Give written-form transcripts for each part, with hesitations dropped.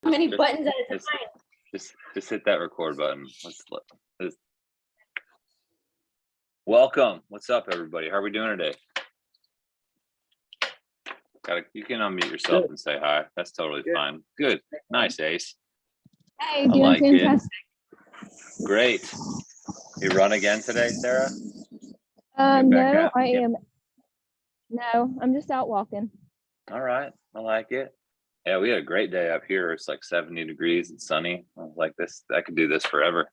many buttons at a time. Just hit that record button. Let's welcome. What's up, everybody? How are we doing today? You can unmute yourself and say hi. That's totally fine. Good. Nice, Ace. Hey, I doing like it. fantastic. Great. You run again today, Sarah? No, I am. No, I'm just out walking. All right. I like it. Yeah, we had a great day up here. It's like 70 degrees and sunny. I was like, I could do this forever.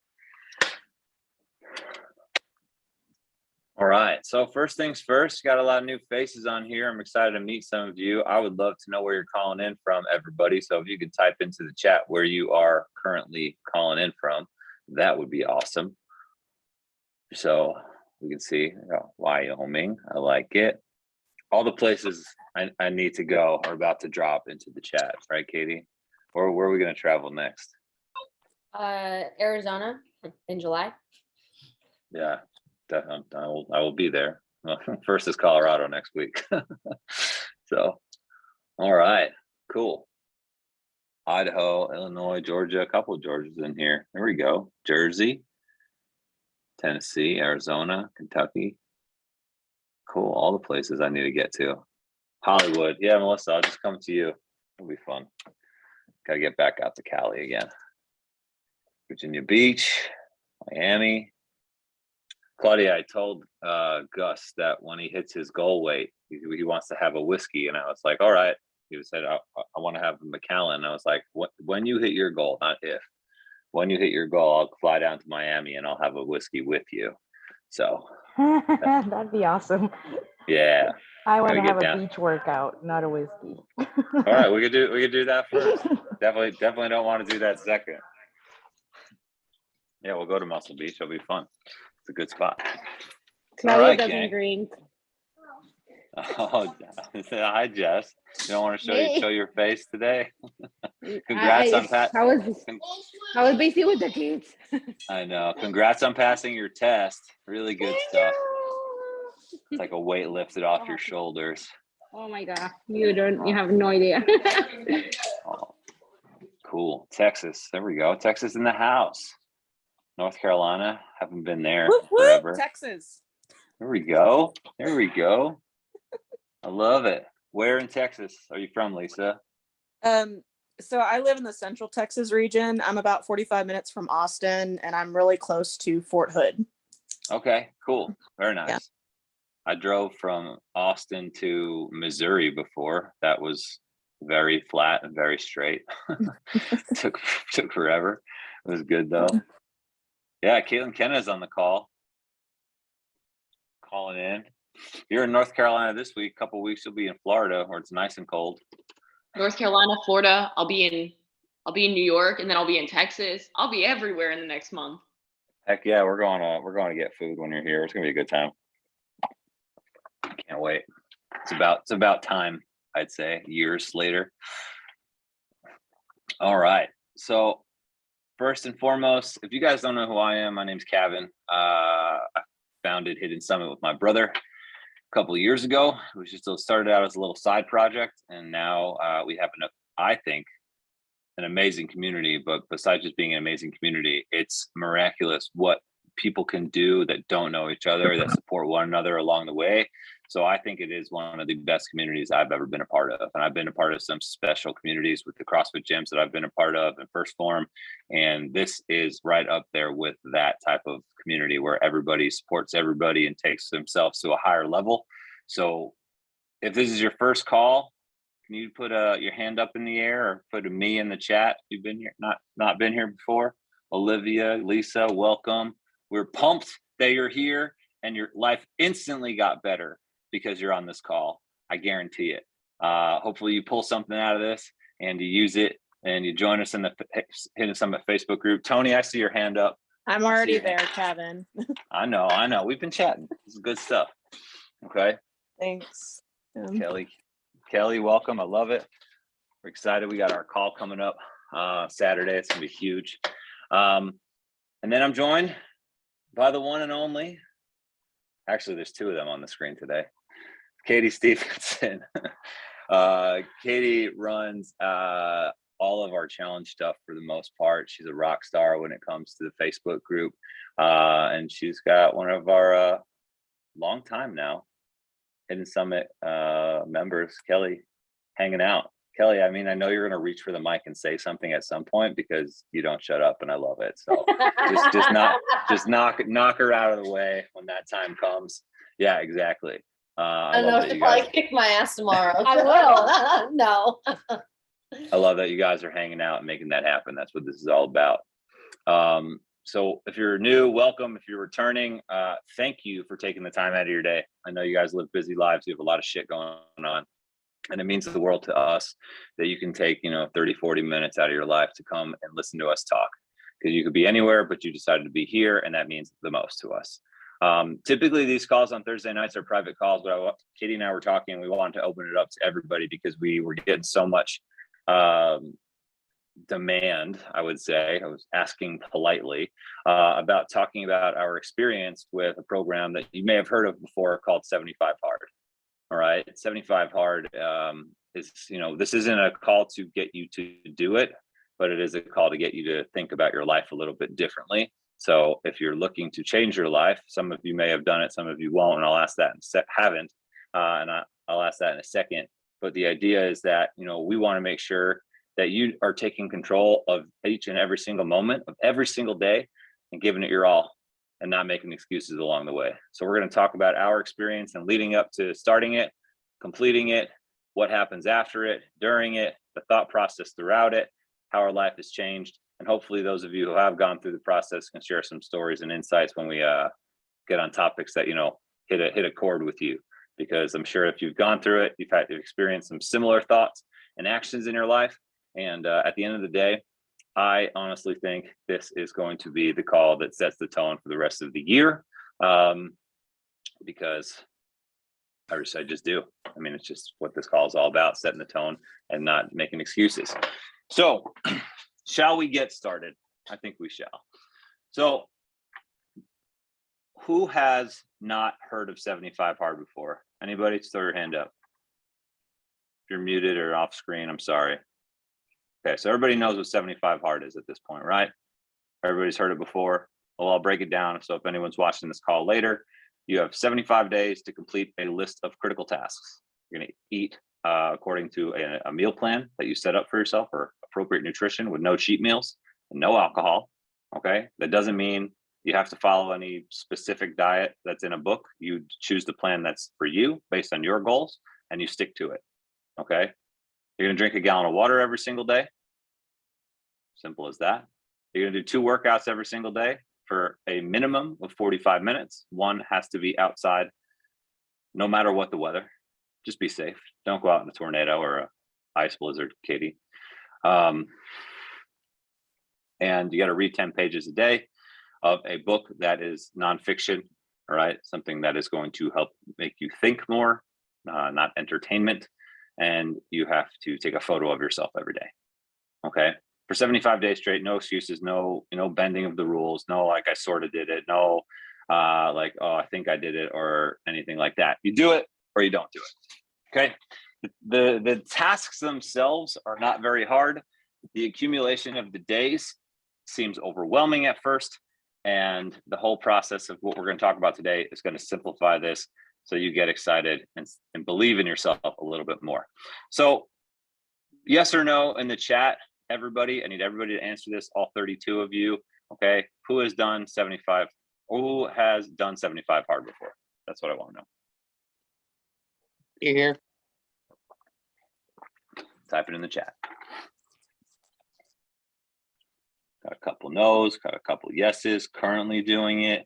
All right. So first things first, got a lot of new faces on here. I'm excited to meet some of you. I would love to know where you're calling in from, everybody. So if you could type into the chat where you are currently calling in from, that would be awesome. So we can see Wyoming. I like it. All the places I need to go are about to drop into the chat, right, Katie? Or where are we going to travel next? Arizona in July. Yeah, definitely. I will be there. Well, first is Colorado next week. So, all right, cool. Idaho, Illinois, Georgia, a couple of Georgias in here. There we go. Jersey, Tennessee, Arizona, Kentucky. Cool. All the places I need to get to. Hollywood. Yeah, Melissa, I'll just come to you. It'll be fun. Gotta get back out to Cali again. Virginia Beach, Miami. Claudia, I told Gus that when he hits his goal weight, he wants to have a whiskey. And I was like, all right. He said, I want to have a Macallan. I was like, when you hit your goal, not if. When you hit your goal, I'll fly down to Miami and I'll have a whiskey with you. So that'd be awesome. Yeah. I want to have a beach workout, not a whiskey. All right, we could do that first. Definitely don't want to do that second. Yeah, we'll go to Muscle Beach. It'll be fun. It's a good spot. Claudia doesn't drink. Oh, hi, Jess. You don't want to show your face today? Congrats on How was BC with the kids? I know. Congrats on passing your test. Really good stuff. It's like a weight lifted off your shoulders. Oh my God. You have no idea. Oh, cool. Texas. There we go. Texas in the house. North Carolina. Haven't been there forever. Texas. There we go. There we go. I love it. Where in Texas are you from, Lisa? So I live in the Central Texas region. I'm about 45 minutes from Austin, and I'm really close to Fort Hood. Okay, cool. Very nice. Yeah. I drove from Austin to Missouri before. That was very flat and very straight. took forever. It was good though. Yeah, Caitlin Kenna's on the call. Calling in. You're in North Carolina this week. A couple weeks you'll be in Florida where it's nice and cold. North Carolina, Florida. I'll be in New York, and then I'll be in Texas. I'll be everywhere in the next month. Heck yeah, we're going to get food when you're here. It's gonna be a good time. Can't wait. It's about time, I'd say, years later. All right. So first and foremost, if you guys don't know who I am, my name's Kevin. I founded Hidden Summit with my brother a couple of years ago. It was just started out as a little side project, and now we have an amazing community. But besides just being an amazing community, it's miraculous what people can do that don't know each other, that support one another along the way. So I think it is one of the best communities I've ever been a part of. And I've been a part of some special communities with the CrossFit gyms that I've been a part of in First Form. And this is right up there with that type of community where everybody supports everybody and takes themselves to a higher level. So if this is your first call, can you put your hand up in the air or put a me in the chat? You've been here, not been here before. Olivia, Lisa, welcome. We're pumped that you're here and your life instantly got better because you're on this call. I guarantee it. Hopefully you pull something out of this and you use it and you join us in the Hidden Summit Facebook group. Tony, I see your hand up. I'm already there, Kevin. I know. We've been chatting. This is good stuff. Okay. Thanks. Kelly, welcome. I love it. We're excited. We got our call coming up Saturday. It's gonna be huge. And then I'm joined by the one and only. Actually, there's two of them on the screen today. Katie Stevenson. Katie runs all of our challenge stuff for the most part. She's a rock star when it comes to the Facebook group. And she's got one of our long time now Hidden Summit members, Kelly, hanging out. Kelly, I mean, I know you're going to reach for the mic and say something at some point because you don't shut up and I love it. So just knock her out of the way when that time comes. Yeah, exactly. I know she'll probably kick my ass tomorrow. I will. No. I love that you guys are hanging out and making that happen. That's what this is all about. So if you're new, welcome. If you're returning, thank you for taking the time out of your day. I know you guys live busy lives. You have a lot of shit going on. And it means the world to us that you can take, 30, 40 minutes out of your life to come and listen to us talk. Because you could be anywhere, but you decided to be here, and that means the most to us. Typically, these calls on Thursday nights are private calls, but Katie and I were talking, we wanted to open it up to everybody because we were getting so much demand, I would say. I was asking politely about talking about our experience with a program that you may have heard of before called 75 Hard. All right, 75 Hard is, this isn't a call to get you to do it, but it is a call to get you to think about your life a little bit differently. So if you're looking to change your life, some of you may have done it, some of you won't, and I'll ask that haven't, and I'll ask that in a second. But the idea is that, we want to make sure that you are taking control of each and every single moment of every single day and giving it your all and not making excuses along the way. So we're going to talk about our experience and leading up to starting it, completing it, what happens after it, during it, the thought process throughout it, how our life has changed. And hopefully those of you who have gone through the process can share some stories and insights when we get on topics that, hit a chord with you. Because I'm sure if you've gone through it, you've experienced some similar thoughts and actions in your life. And at the end of the day, I honestly think this is going to be the call that sets the tone for the rest of the year, because I just do. I mean, it's just what this call is all about, setting the tone and not making excuses. So shall we get started? I think we shall. So who has not heard of 75 Hard before? Anybody? Just throw your hand up. If you're muted or off screen, I'm sorry. Okay, so everybody knows what 75 Hard is at this point, right? Everybody's heard it before. Well, I'll break it down. So if anyone's watching this call later, you have 75 days to complete a list of critical tasks. You're going to eat according to a meal plan that you set up for yourself, or appropriate nutrition with no cheat meals and no alcohol. Okay, that doesn't mean you have to follow any specific diet that's in a book. You choose the plan that's for you based on your goals and you stick to it. Okay, you're going to drink a gallon of water every single day. Simple as that. You're going to do 2 workouts every single day for a minimum of 45 minutes. One has to be outside no matter what the weather. Just be safe. Don't go out in a tornado or a ice blizzard, Katie. And you got to read 10 pages a day of a book that is nonfiction, all right? Something that is going to help make you think more, not entertainment. And you have to take a photo of yourself every day, okay? For 75 days straight, no excuses, no, bending of the rules, no, like I sort of did it, no, like, oh, I think I did it or anything like that. You do it or you don't do it, okay? The tasks themselves are not very hard. The accumulation of the days seems overwhelming at first, and the whole process of what we're going to talk about today is going to simplify this so you get excited and believe in yourself a little bit more. So yes or no in the chat, everybody. I need everybody to answer this, all 32 of you. Okay, who has done 75? Who has done 75 Hard before? That's what I want to know. You're here. Type it in the chat. Got a couple no's, got a couple yeses, currently doing it.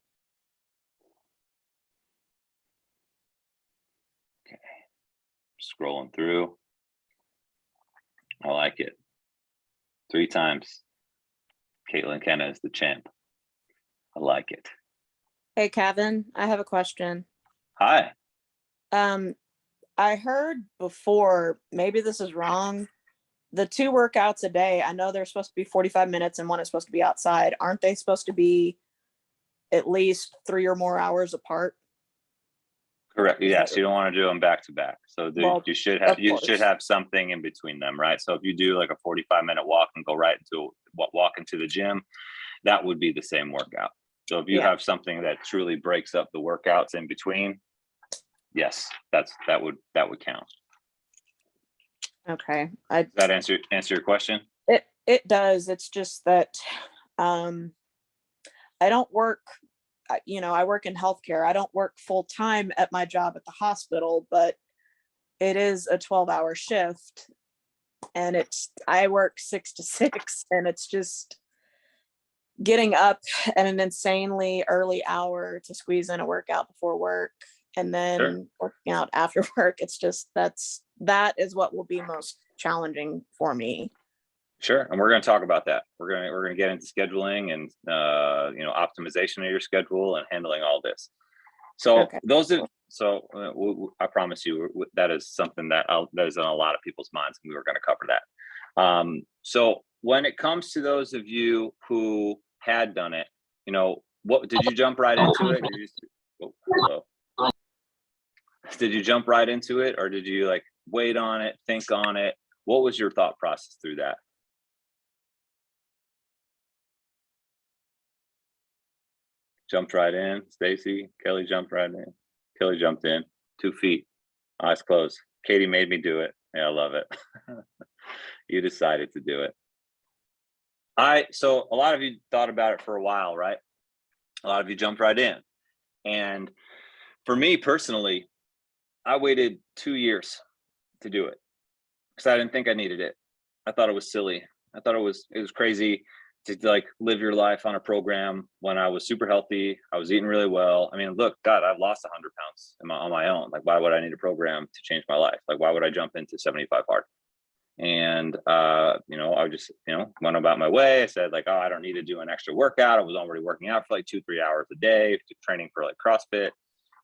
Okay, scrolling through. I like it. 3 times. Caitlin Kenna is the champ. I like it. Hey, Kevin, I have a question. Hi. I heard before, maybe this is wrong, the 2 workouts a day, I know they're supposed to be 45 minutes and one is supposed to be outside. Aren't they supposed to be at least 3 or more hours apart? Correct. Is Yes, that- you don't want to do them back to back. So Well, you should have of course. something in between them, right? So if you do like a 45-minute walk and go right into walk into the gym, that would be the same workout. So if you Yeah. have something that truly breaks up the workouts in between, yes, that would count. Okay. Does that answer your question? It does. It's just that I don't work, I work in healthcare. I don't work full time at my job at the hospital, but it is a 12-hour shift, and I work 6 to 6, and it's just getting up at an insanely early hour to squeeze in a workout before work, and then Sure. working out after work. It's just that is what will be most challenging for me. Sure, and we're going to talk about that. We're going to get into scheduling and optimization of your schedule and handling all this. So Okay. I promise you that is something that is on a lot of people's minds, and we were going to cover that. So when it comes to those of you who had done it, what did you jump right into it? Did you jump right into it, or did you like wait on it, think on it? What was your thought process through that? Jumped right in. Stacy, Kelly jumped right in. Kelly jumped in. 2 feet, eyes closed. Katie made me do it. Yeah, I love it. You decided to do it. So a lot of you thought about it for a while, right? A lot of you jumped right in. And for me personally, I waited 2 years to do it because I didn't think I needed it. I thought it was silly. I thought it was crazy to like live your life on a program when I was super healthy. I was eating really well. I mean, look, God, I've lost 100 pounds on my own. Like, why would I need a program to change my life? Like, why would I jump into 75 hard? And, I just, went about my way. I said like, oh, I don't need to do an extra workout. I was already working out for like 2-3 hours a day, training for like CrossFit.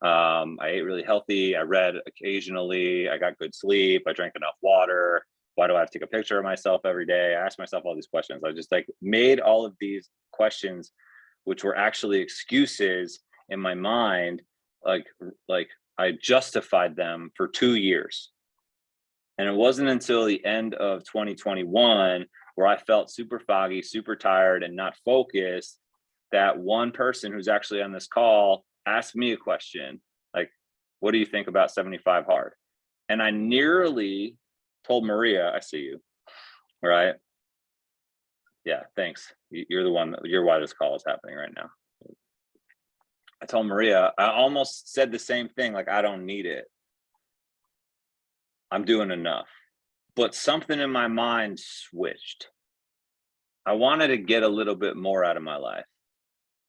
I ate really healthy. I read occasionally. I got good sleep. I drank enough water. Why do I have to take a picture of myself every day? I asked myself all these questions. I just like made all of these questions, which were actually excuses in my mind. Like I justified them for 2 years. And it wasn't until the end of 2021 where I felt super foggy, super tired, and not focused that one person who's actually on this call asked me a question like, what do you think about 75 hard? And I nearly told Maria, I see you, right? Yeah, thanks. You're why this call is happening right now. I told Maria, I almost said the same thing, like, I don't need it. I'm doing enough. But something in my mind switched. I wanted to get a little bit more out of my life.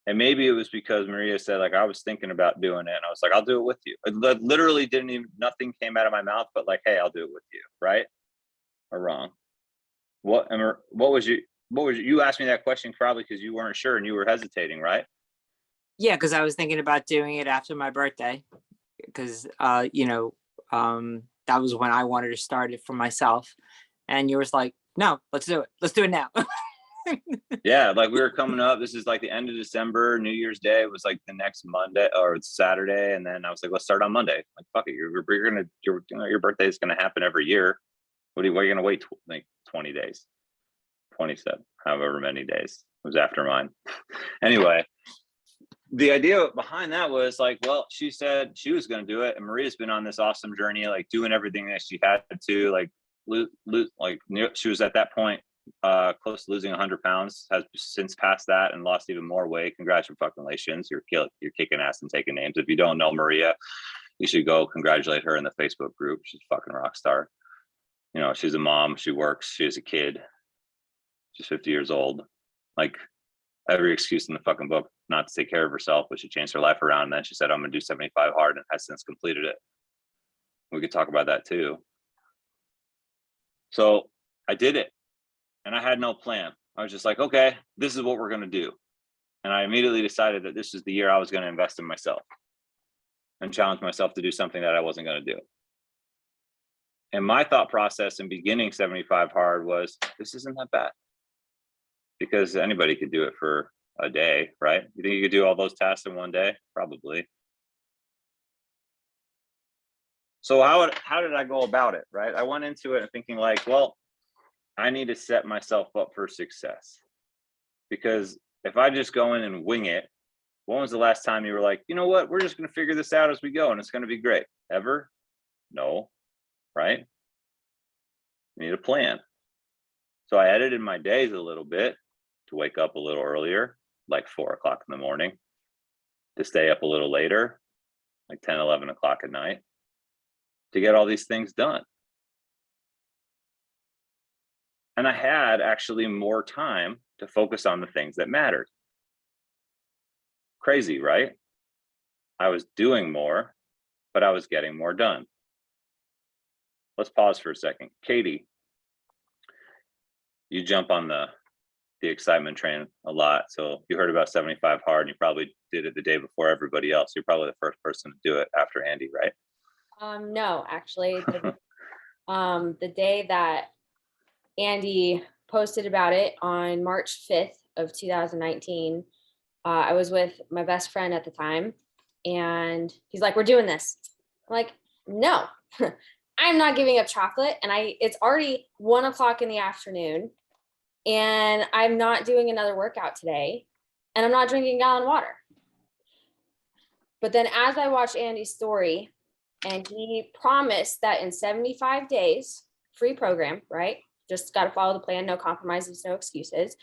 And maybe it was because Maria said, like, I was thinking about doing it. And I was like, I'll do it with you. It literally nothing came out of my mouth, but like, hey, I'll do it with you. Right or wrong? What was you asked me that question probably because you weren't sure and you were hesitating, right? Yeah, because I was thinking about doing it after my birthday because, that was when I wanted to start it for myself. And you was like, no, let's do it. Let's do it now. Yeah, like we were coming up. This is like the end of December. New Year's Day was like the next Monday or Saturday, and then I was like, "Let's start on Monday." Like, fuck it, your birthday is gonna happen every year. What are you gonna wait like 20 days, 27, however many days? It was after mine. Anyway, the idea behind that was like, well, she said she was gonna do it, and Maria's been on this awesome journey, like doing everything that she had to, like she was at that point close to losing 100 pounds, has since passed that and lost even more weight. Congratulations, you're kicking ass and taking names. If you don't know Maria, you should go congratulate her in the Facebook group. She's a fucking rock star. She's a mom, she works, she has a kid, she's 50 years old. Like, every excuse in the fucking book not to take care of herself, but she changed her life around. And then she said, I'm gonna do 75 hard, and has since completed it. We could talk about that too. So I did it. And I had no plan. I was just like, okay, this is what we're going to do. And I immediately decided that this is the year I was going to invest in myself and challenge myself to do something that I wasn't going to do. And my thought process in beginning 75 hard was, this isn't that bad. Because anybody could do it for a day, right? You think you could do all those tasks in one day? Probably. So how did I go about it, right? I went into it thinking like, well, I need to set myself up for success. Because if I just go in and wing it, when was the last time you were like, you know what, we're just going to figure this out as we go and it's going to be great? Ever? No, right? You need a plan. So I edited my days a little bit to wake up a little earlier, like 4 o'clock in the morning, to stay up a little later, like 10, 11 o'clock at night, to get all these things done. And I had actually more time to focus on the things that mattered. Crazy, right? I was doing more, but I was getting more done. Let's pause for a second. Katie, you jump on the excitement train a lot. So you heard about 75 hard and you probably did it the day before everybody else. You're probably the first person to do it after Andy, right? No, actually, the day that Andy posted about it on March 5th of 2019, I was with my best friend at the time, and he's like, "We're doing this." I'm like, "No, I'm not giving up chocolate." And it's already 1 o'clock in the afternoon, and I'm not doing another workout today, and I'm not drinking a gallon of water. But then as I watched Andy's story, and he promised that in 75 days, free program, right? Just got to follow the plan, no compromises, no excuses,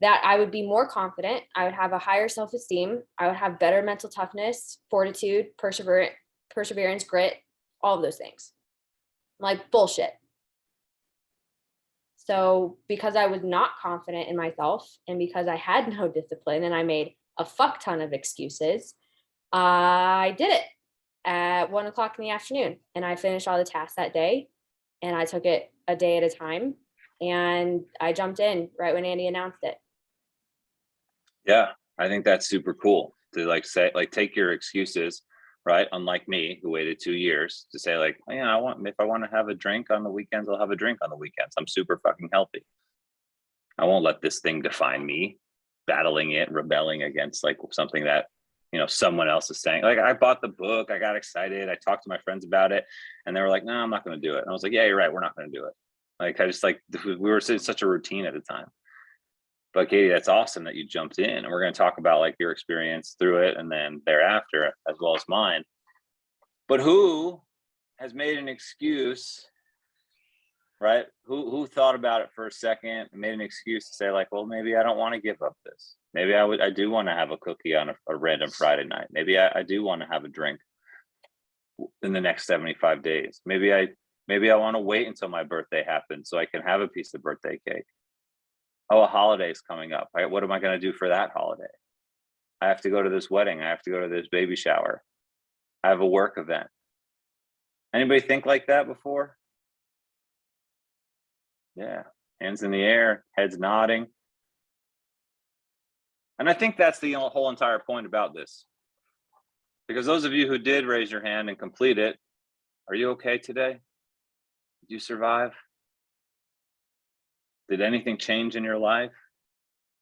that I would be more confident. I would have a higher self-esteem. I would have better mental toughness, fortitude, perseverance, grit, all of those things. I'm like, bullshit. So because I was not confident in myself and because I had no discipline and I made a fuck ton of excuses, I did it at 1 o'clock in the afternoon, and I finished all the tasks that day, and I took it a day at a time, and I jumped in right when Andy announced it. Yeah, I think that's super cool to like say, like, take your excuses, right? Unlike me, who waited 2 years to say like, oh, yeah, if I want to have a drink on the weekends, I'll have a drink on the weekends. I'm super fucking healthy. I won't let this thing define me, battling it, rebelling against like something that, you know, someone else is saying. Like, I bought the book, I got excited, I talked to my friends about it, and they were like, no, I'm not going to do it. And I was like, yeah, you're right, we're not going to do it. Like, I just like, we were in such a routine at the time. But Katie, that's awesome that you jumped in, and we're going to talk about like your experience through it and then thereafter, as well as mine. But who has made an excuse, right? Who thought about it for a second and made an excuse to say like, well, maybe I don't want to give up this. Maybe I do want to have a cookie on a random Friday night. Maybe I do want to have a drink in the next 75 days. Maybe I want to wait until my birthday happens so I can have a piece of birthday cake. Oh, a holiday's coming up. Right? What am I going to do for that holiday? I have to go to this wedding. I have to go to this baby shower. I have a work event. Anybody think like that before? Yeah, hands in the air, heads nodding. And I think that's the whole entire point about this. Because those of you who did raise your hand and complete it, are you okay today? Did you survive? Did anything change in your life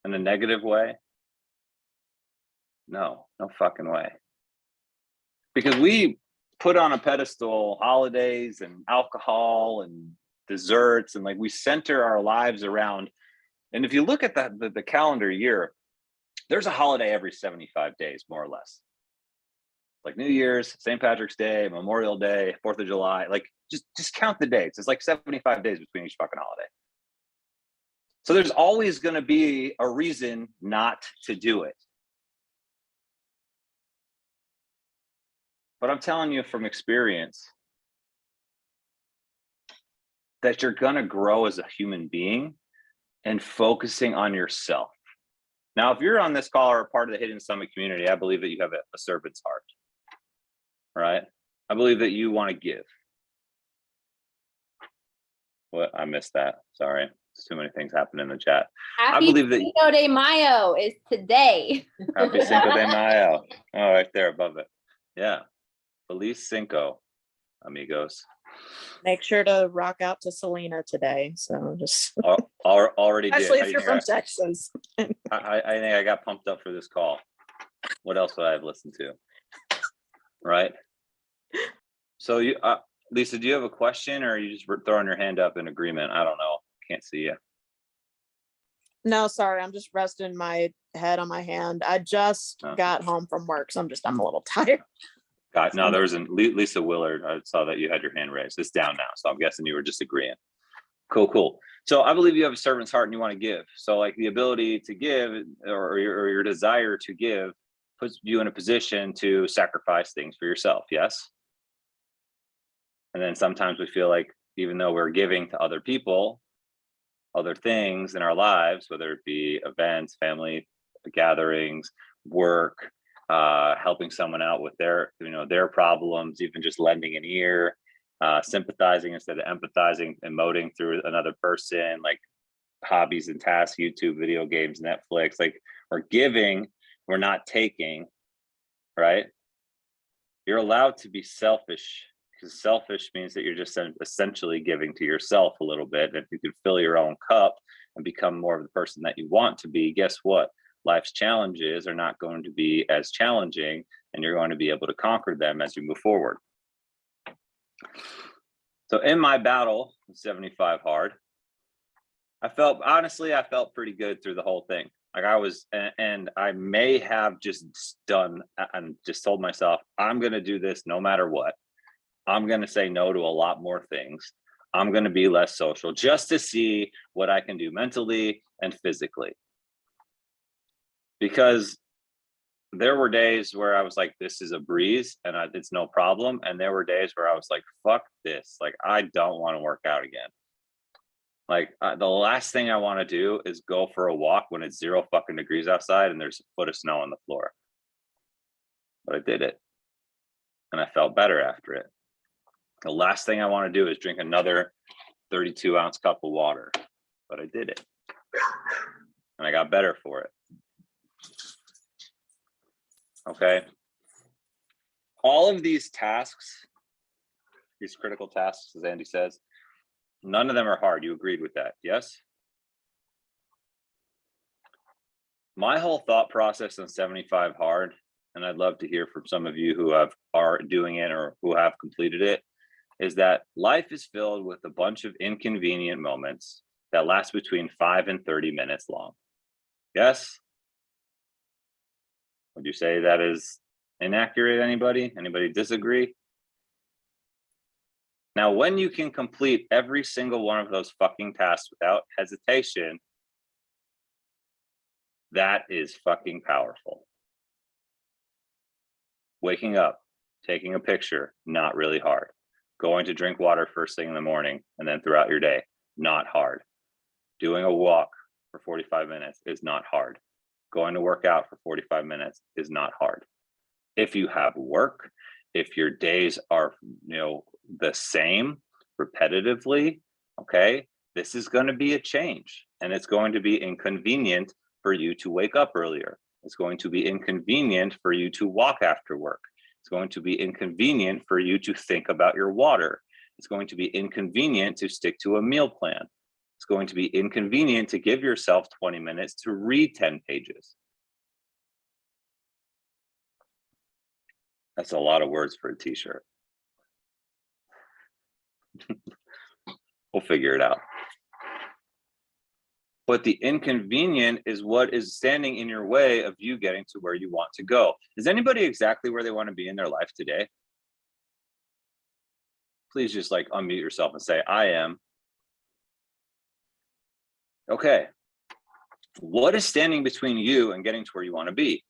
in a negative way? No fucking way. Because we put on a pedestal holidays and alcohol and desserts, and like we center our lives around. And if you look at the calendar year, there's a holiday every 75 days, more or less. Like New Year's, St. Patrick's Day, Memorial Day, 4th of July. Like just count the dates. It's like 75 days between each fucking holiday. So there's always going to be a reason not to do it. But I'm telling you from experience that you're going to grow as a human being and focusing on yourself. Now, if you're on this call or a part of the Hidden Summit community, I believe that you have a servant's heart, right? I believe that you want to give. What? I missed that. Sorry. There's too many things happen in the chat. Happy I believe that Cinco de Mayo is today. Happy Cinco de Mayo. Oh, right there above it. Yeah. Feliz Cinco, amigos. Make sure to rock out to Selena today. So just Already did. especially if you're from Texas. I think I got pumped up for this call. What else would I have listened to? Right. So Lisa, do you have a question, or are you just throwing your hand up in agreement? I don't know. Can't see you. No, sorry, I'm just resting my head on my hand. I just Oh. got home from work, so I'm a little tired. No, there was Lisa Willard. I saw that you had your hand raised. It's down now, so I'm guessing you were just agreeing. Cool. So I believe you have a servant's heart and you want to give. So like the ability to give or your desire to give puts you in a position to sacrifice things for yourself. Yes. And then sometimes we feel like even though we're giving to other people, other things in our lives, whether it be events, family gatherings, work, helping someone out with their problems, even just lending an ear, sympathizing instead of empathizing, emoting through another person, like hobbies and tasks, YouTube, video games, Netflix, like we're giving, we're not taking, right? You're allowed to be selfish, because selfish means that you're just essentially giving to yourself a little bit. And if you could fill your own cup and become more of the person that you want to be, guess what? Life's challenges are not going to be as challenging, and you're going to be able to conquer them as you move forward. So in my battle with 75 hard, I felt pretty good through the whole thing. Like and I may have just done and just told myself, I'm going to do this no matter what. I'm going to say no to a lot more things. I'm going to be less social just to see what I can do mentally and physically. Because there were days where I was like, this is a breeze and it's no problem. And there were days where I was like, fuck this. Like, I don't want to work out again. Like the last thing I want to do is go for a walk when it's 0 fucking degrees outside and there's a foot of snow on the floor. But I did it. And I felt better after it. The last thing I want to do is drink another 32-ounce cup of water. But I did it. And I got better for it. Okay. All of these tasks, these critical tasks, as Andy says, none of them are hard. You agreed with that, yes? My whole thought process on 75 hard, and I'd love to hear from some of you who are doing it or who have completed it, is that life is filled with a bunch of inconvenient moments that last between 5 and 30 minutes long. Yes? Would you say that is inaccurate? Anybody disagree? Now, when you can complete every single one of those fucking tasks without hesitation, that is fucking powerful. Waking up, taking a picture, not really hard. Going to drink water first thing in the morning and then throughout your day, not hard. Doing a walk for 45 minutes is not hard. Going to work out for 45 minutes is not hard. If you have work, if your days are, the same repetitively, okay, this is going to be a change, and it's going to be inconvenient for you to wake up earlier. It's going to be inconvenient for you to walk after work. It's going to be inconvenient for you to think about your water. It's going to be inconvenient to stick to a meal plan. It's going to be inconvenient to give yourself 20 minutes to read 10 pages. That's a lot of words for a t-shirt. We'll figure it out. But the inconvenient is what is standing in your way of you getting to where you want to go. Is anybody exactly where they want to be in their life today? Please just unmute yourself and say, I am. Okay. What is standing between you and getting to where you want to be?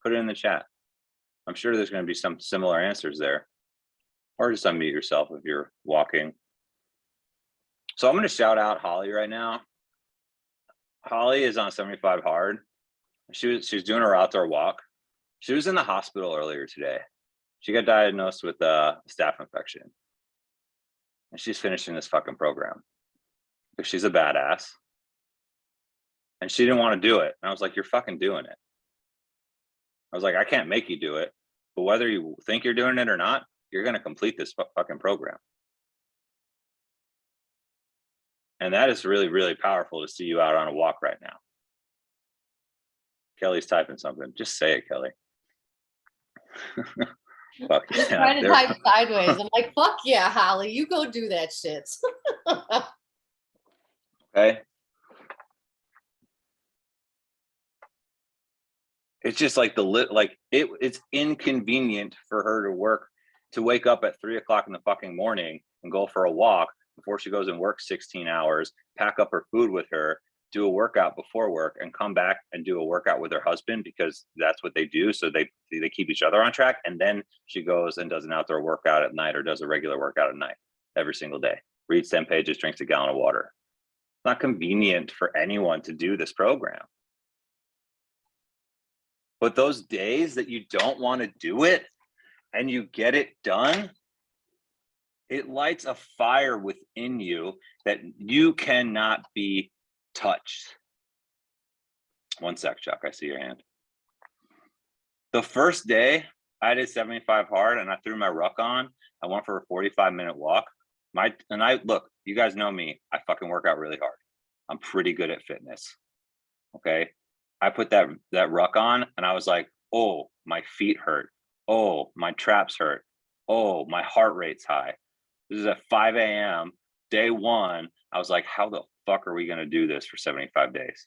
Put it in the chat. I'm sure there's going to be some similar answers there. Or just unmute yourself if you're walking. So I'm going to shout out Holly right now. Holly is on 75 hard. She's doing her outdoor walk. She was in the hospital earlier today. She got diagnosed with a staph infection. And she's finishing this fucking program. Because she's a badass. And she didn't want to do it. And I was like, you're fucking doing it. I was like, I can't make you do it. But whether you think you're doing it or not, you're going to complete this fucking program. And that is really, really powerful to see you out on a walk right now. Kelly's typing something. Just say it, Kelly. Fuck Just yeah, trying to they're- type sideways. I'm like, fuck yeah, Holly, you go do that shit. okay. It's just like it's inconvenient for her to wake up at 3 o'clock in the fucking morning and go for a walk before she goes and works 16 hours, pack up her food with her, do a workout before work, and come back and do a workout with her husband because that's what they do. So they keep each other on track. And then she goes and does an outdoor workout at night or does a regular workout at night every single day, reads 10 pages, drinks a gallon of water. It's not convenient for anyone to do this program. But those days that you don't want to do it and you get it done, it lights a fire within you that you cannot be touched. One sec, Chuck, I see your hand. The first day I did 75 hard and I threw my ruck on, I went for a 45-minute walk. Look, you guys know me, I fucking work out really hard. I'm pretty good at fitness. Okay. I put that ruck on and I was like, oh, my feet hurt. Oh, my traps hurt. Oh, my heart rate's high. This is at 5 a.m. day one. I was like, how the fuck are we going to do this for 75 days?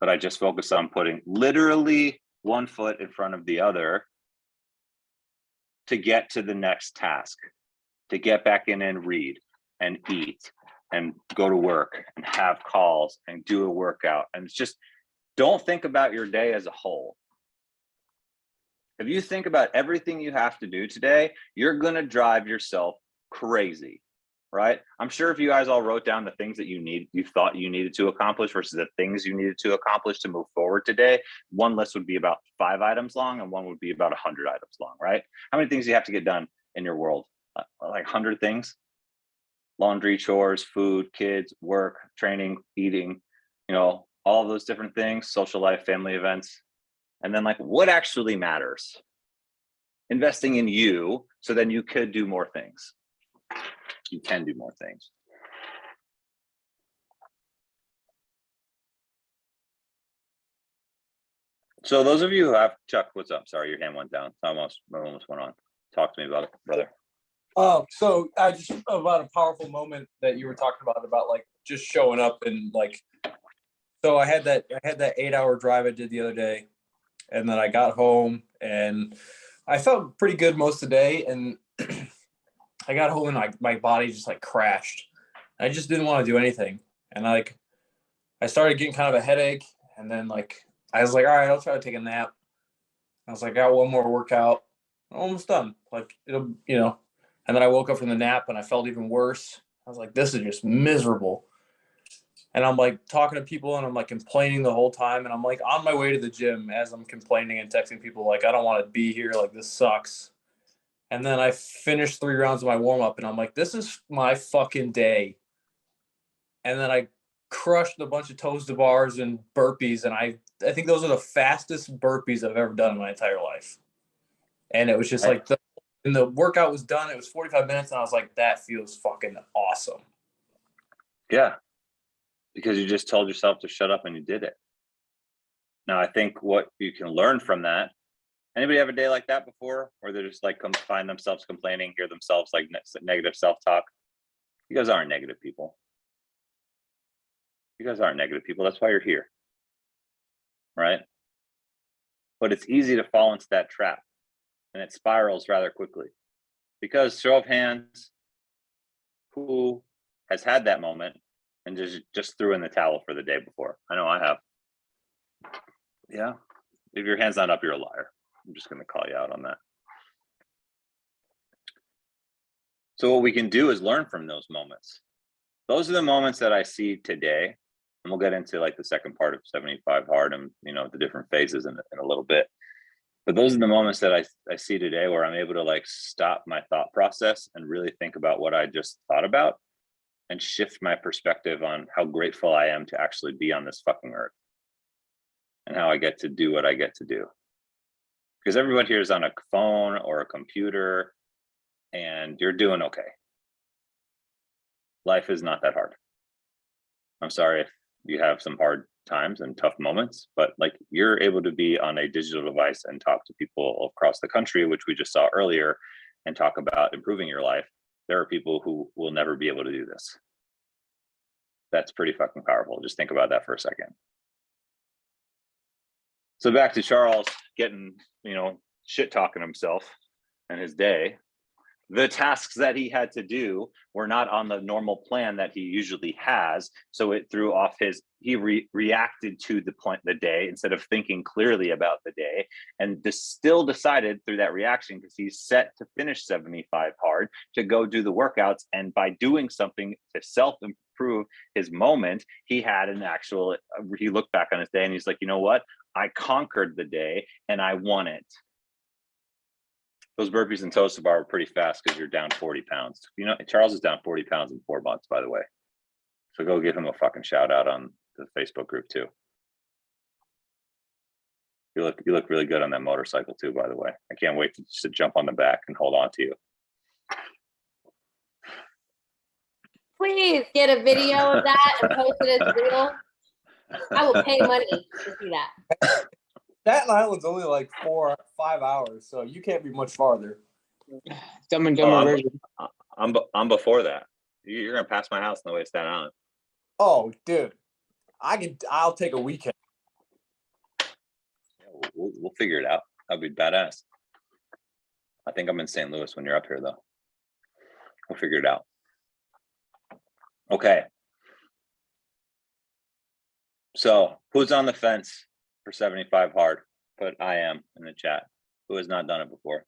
But I just focused on putting literally one foot in front of the other to get to the next task, to get back in and read and eat and go to work and have calls and do a workout. And it's just, don't think about your day as a whole. If you think about everything you have to do today, you're going to drive yourself crazy, right? I'm sure if you guys all wrote down the things that you thought you needed to accomplish versus the things you needed to accomplish to move forward today, one list would be about 5 items long and one would be about 100 items long, right? How many things do you have to get done in your world? Like 100 things? Laundry, chores, food, kids, work, training, eating, all of those different things, social life, family events. And then like what actually matters? Investing in you so then you could do more things. You can do more things. So those of you who have, Chuck, what's up? Sorry, your hand went down. I almost went on. Talk to me about it, brother. So I just about a powerful moment that you were talking about like just showing up and like, so I had that 8-hour drive I did the other day, and then I got home and I felt pretty good most of the day. And I got home and my body just like crashed. I just didn't want to do anything. And I started getting kind of a headache, and then like, I was like, all right, I'll try to take a nap. I was like, I got one more workout. I'm almost done. Like it'll, and then I woke up from the nap and I felt even worse. I was like, this is just miserable. And I'm like talking to people and I'm like complaining the whole time. And I'm like on my way to the gym as I'm complaining and texting people like, I don't want to be here. Like this sucks. And then I finished 3 rounds of my warm up and I'm like, this is my fucking day. And then I crushed a bunch of toes to bars and burpees. And I think those are the fastest burpees I've ever done in my entire life. And it was just like, and the workout was done. It was 45 minutes. And I was like, that feels fucking awesome. Yeah. Because you just told yourself to shut up and you did it. Now, I think what you can learn from that, anybody have a day like that before, where they're just like find themselves complaining, hear themselves like negative self-talk? You guys aren't negative people. You guys aren't negative people. That's why you're here. Right? But it's easy to fall into that trap, and it spirals rather quickly. Because show of hands, who has had that moment and just threw in the towel for the day before? I know I have. Yeah. If your hand's not up, you're a liar. I'm just going to call you out on that. So what we can do is learn from those moments. Those are the moments that I see today. And we'll get into like the second part of 75 hard and, the different phases in a little bit. But those are the moments that I see today where I'm able to like stop my thought process and really think about what I just thought about and shift my perspective on how grateful I am to actually be on this fucking earth and how I get to do what I get to do. Because everyone here is on a phone or a computer and you're doing okay. Life is not that hard. I'm sorry you have some hard times and tough moments, but like you're able to be on a digital device and talk to people across the country, which we just saw earlier, and talk about improving your life. There are people who will never be able to do this. That's pretty fucking powerful. Just think about that for a second. So back to Charles getting, shit talking himself and his day. The tasks that he had to do were not on the normal plan that he usually has. So it threw off he reacted to the day instead of thinking clearly about the day, and still decided through that reaction, because he's set to finish 75 hard, to go do the workouts. And by doing something to self-improve his moment, he looked back on his day and he's like, you know what? I conquered the day and I won it. Those burpees and toast bar are pretty fast because you're down 40 pounds. Charles is down 40 pounds in 4 months, by the way. So go give him a fucking shout out on the Facebook group too. You look really good on that motorcycle too, by the way. I can't wait to jump on the back and hold on to you. Please get a video of that and post it as real. I will pay money to see that. Staten Island's only like 4 or 5 hours, so you can't be much farther. Dumb and Dumber version. I'm before that. You're gonna pass my house on the way to Staten Island. Oh, dude, I'll take a weekend. Yeah, we'll figure it out. That'd be badass. I think I'm in St. Louis when you're up here, though. We'll figure it out. Okay. So who's on the fence for 75 hard? Put I am in the chat. Who has not done it before?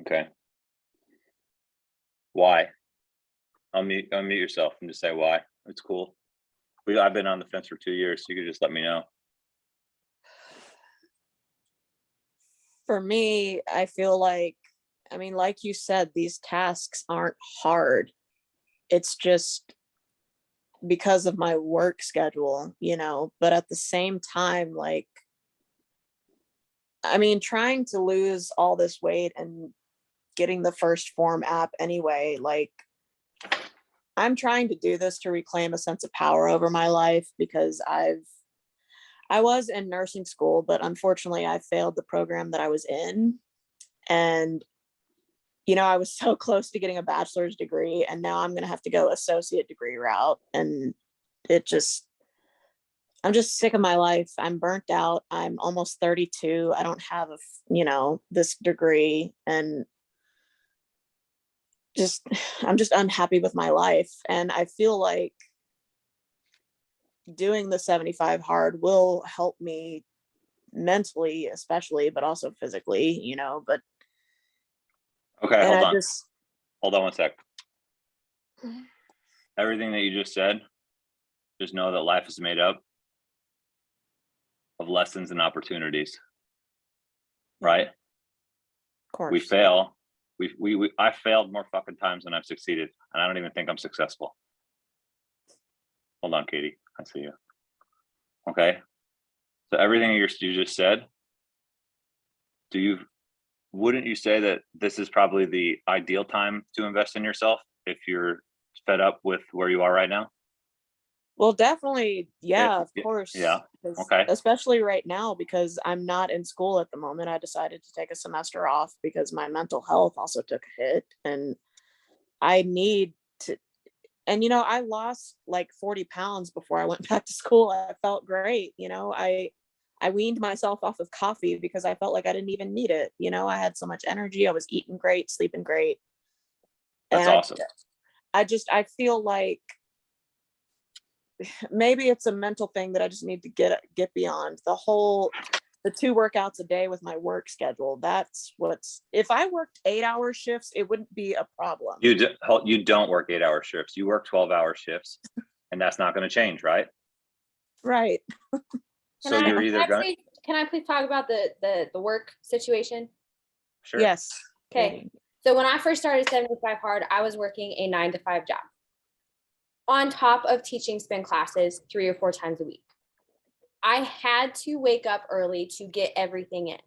Okay. Why? Unmute yourself and just say why. It's cool. I've been on the fence for 2 years, so you could just let me know. For me, I feel like you said, these tasks aren't hard. It's just because of my work schedule, but at the same time, trying to lose all this weight and getting the First Form app anyway, I'm trying to do this to reclaim a sense of power over my life, because I was in nursing school, but unfortunately I failed the program that I was in. And, I was so close to getting a bachelor's degree, and now I'm going to have to go associate degree route. And I'm just sick of my life. I'm burnt out. I'm almost 32. I don't have this degree, and I'm just unhappy with my life. And I feel like doing the 75 hard will help me mentally, especially, but also physically, but okay, hold on one sec. Everything that you just said, just know that life is made up of lessons and opportunities, right? Of course. We fail. I failed more fucking times than I've succeeded, and I don't even think I'm successful. Hold on, Katie. I see you. Okay. So everything you just said, wouldn't you say that this is probably the ideal time to invest in yourself if you're fed up with where you are right now? Well, definitely. Yeah, of course. Yeah. Okay. Especially right now, because I'm not in school at the moment. I decided to take a semester off because my mental health also took a hit, and I need to, and I lost like 40 pounds before I went back to school. I felt great. I weaned myself off of coffee because I felt like I didn't even need it. I had so much energy. I was eating great, sleeping great. That's awesome. I feel like maybe it's a mental thing that I just need to get beyond. The 2 workouts a day with my work schedule. If I worked 8-hour shifts, it wouldn't be a problem. You don't work 8-hour shifts. You work 12-hour shifts, and that's not going to change, right? Right. So you're either going. Can I please talk about the work situation? Sure. Yes. Okay. So when I first started 75 hard, I was working a 9-to-5 job on top of teaching spin classes 3 or 4 times a week. I had to wake up early to get everything in.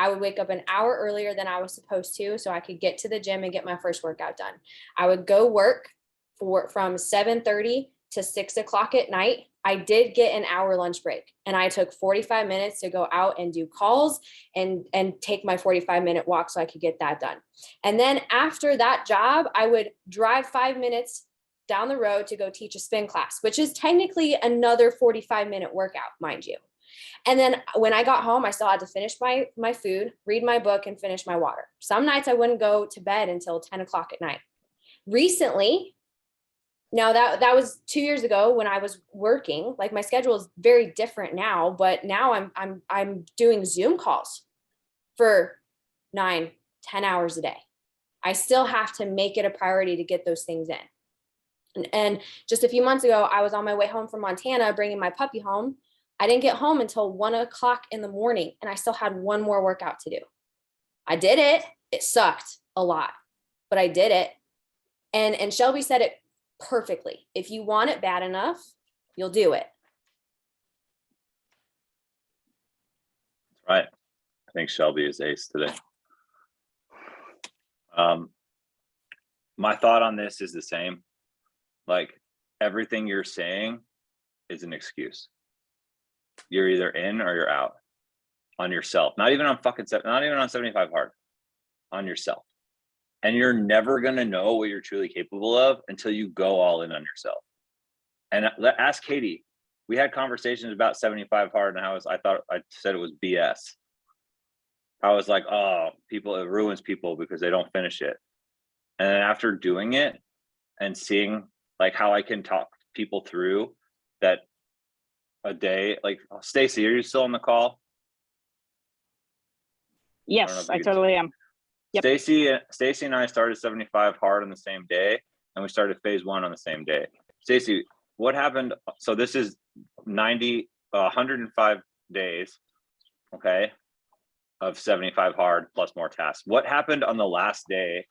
I would wake up an hour earlier than I was supposed to so I could get to the gym and get my first workout done. I would go work from 7:30 to 6 o'clock at night. I did get an hour lunch break, and I took 45 minutes to go out and do calls and take my 45-minute walk so I could get that done. And then after that job, I would drive 5 minutes down the road to go teach a spin class, which is technically another 45-minute workout, mind you. And then when I got home, I still had to finish my food, read my book, and finish my water. Some nights I wouldn't go to bed until 10 o'clock at night. Recently, now that was 2 years ago when I was working. Like, my schedule is very different now, but now I'm doing Zoom calls for 9-10 hours a day. I still have to make it a priority to get those things in. And just a few months ago, I was on my way home from Montana, bringing my puppy home. I didn't get home until 1 o'clock in the morning, and I still had one more workout to do. I did it. It sucked a lot, but I did it. And Shelby said it perfectly. If you want it bad enough, you'll do it. Right. I think Shelby is ace today. My thought on this is the same. Like, everything you're saying is an excuse. You're either in or you're out on yourself. Not even on 75 hard, on yourself. And you're never going to know what you're truly capable of until you go all in on yourself. And ask Katie. We had conversations about 75 hard and I said it was BS. I was like, oh, it ruins people because they don't finish it. And then after doing it and seeing like how I can talk people through that a day, like, Stacy, are you still on the call? Yes, I totally am. Yep. Stacy and I started 75 hard on the same day, and we started phase 1 on the same day. Stacy, what happened? So this is 105 days, okay, of 75 hard plus more tasks. What happened on the last day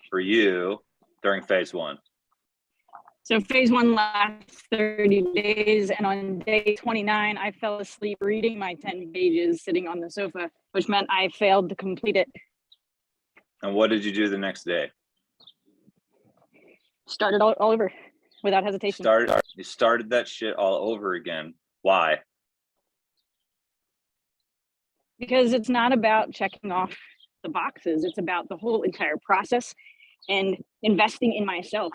for you during phase 1? So phase 1 lasts 30 days, and on day 29, I fell asleep reading my 10 pages sitting on the sofa, which meant I failed to complete it. And what did you do the next day? Started all over without hesitation. You started that shit all over again. Why? Because it's not about checking off the boxes. It's about the whole entire process and investing in myself.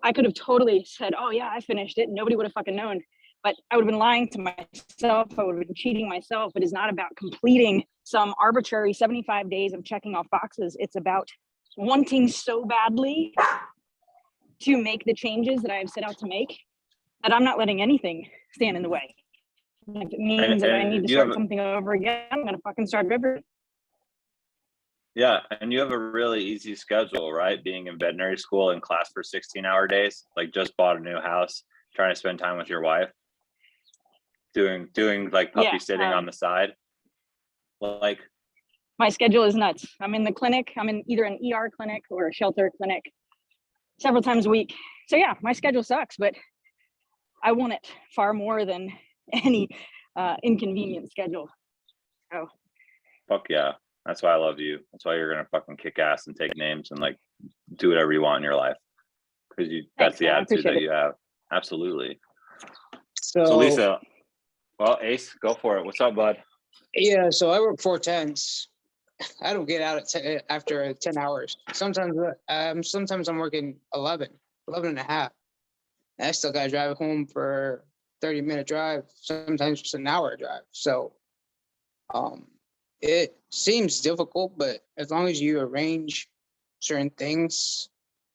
I could have totally said, oh yeah, I finished it. Nobody would have fucking known. But I would have been lying to myself. I would have been cheating myself. It is not about completing some arbitrary 75 days of checking off boxes. It's about wanting so badly to make the changes that I have set out to make that I'm not letting anything stand in the way. If it means that I need to start something over again, I'm going to fucking start over. Yeah, and you have a really easy schedule, right? Being in veterinary school and class for 16-hour days, like just bought a new house, trying to spend time with your wife, doing like puppy sitting on the side. Like, my schedule is nuts. I'm in the clinic. I'm in either an ER clinic or a shelter clinic several times a week. So yeah, my schedule sucks, but I want it far more than any inconvenient schedule. So fuck yeah. That's why I love you. That's why you're gonna fucking kick ass and take names and like do whatever you want in your life. Because that's the attitude that you have. Absolutely. So Lisa, well, Ace, go for it. What's up, bud? Yeah, so I work 4/10s. I don't get out after 10 hours. Sometimes I'm working 11 and a half. And I still got to drive home for 30-minute drive, sometimes just an hour drive. So it seems difficult, but as long as you arrange certain things,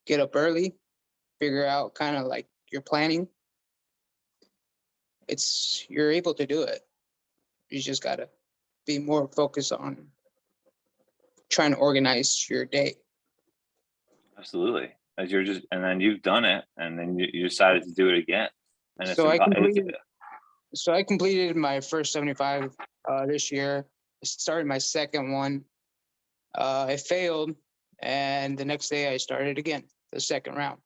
get up early, figure out kind of like your planning, you're able to do it. You just got to be more focused on trying to organize your day. Absolutely. And then you've done it, and then you decided to do it again. And so I completed my first 75 this year. I started my second one. I failed, and the next day I started again, the second round.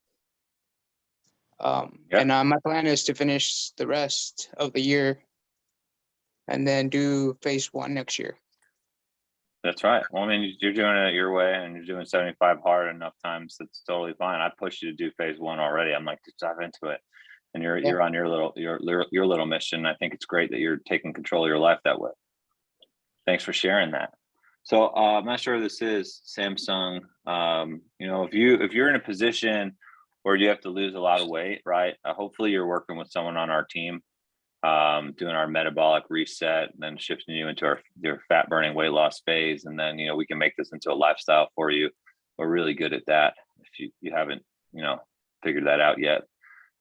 And my plan is to finish the rest of the year and then do phase 1 next year. That's right. Well, I mean, you're doing it your way and you're doing 75 hard enough times. That's totally fine. I pushed you to do phase one already. I'm like, just dive into it. And you're on your little mission. I think it's great that you're taking control of your life that way. Thanks for sharing that. So I'm not sure who this is, Samsung. You know, if you're in a position where you have to lose a lot of weight, right? Hopefully you're working with someone on our team, doing our metabolic reset, and then shifting you into your fat burning weight loss phase. And then, you know, we can make this into a lifestyle for you. We're really good at that. If you haven't, you know, figured that out yet,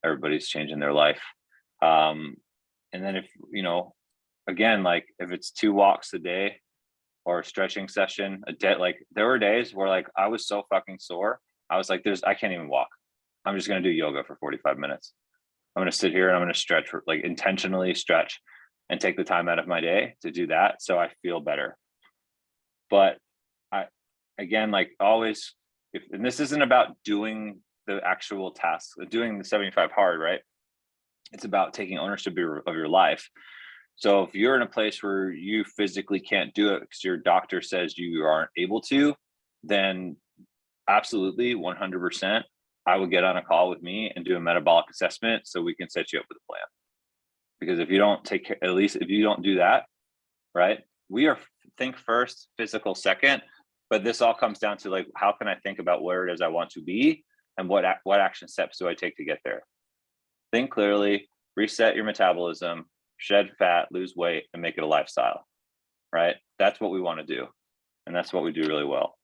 everybody's changing their life. And then if, you know, again, like if it's 2 walks a day or a stretching session a day, like there were days where like I was so fucking sore. I was like, I can't even walk. I'm just going to do yoga for 45 minutes. I'm going to sit here and I'm going to stretch for like intentionally stretch and take the time out of my day to do that. So I feel better. But again, like always, and this isn't about doing the actual task, doing the 75 hard, right? It's about taking ownership of your life. So if you're in a place where you physically can't do it because your doctor says you aren't able to, then absolutely 100%, I would get on a call with me and do a metabolic assessment so we can set you up with a plan. Because if you don't take care, at least if you don't do that, right? Think first, physical second, but this all comes down to like, how can I think about where it is I want to be and what action steps do I take to get there? Think clearly, reset your metabolism, shed fat, lose weight, and make it a lifestyle, right? That's what we want to do. And that's what we do really well.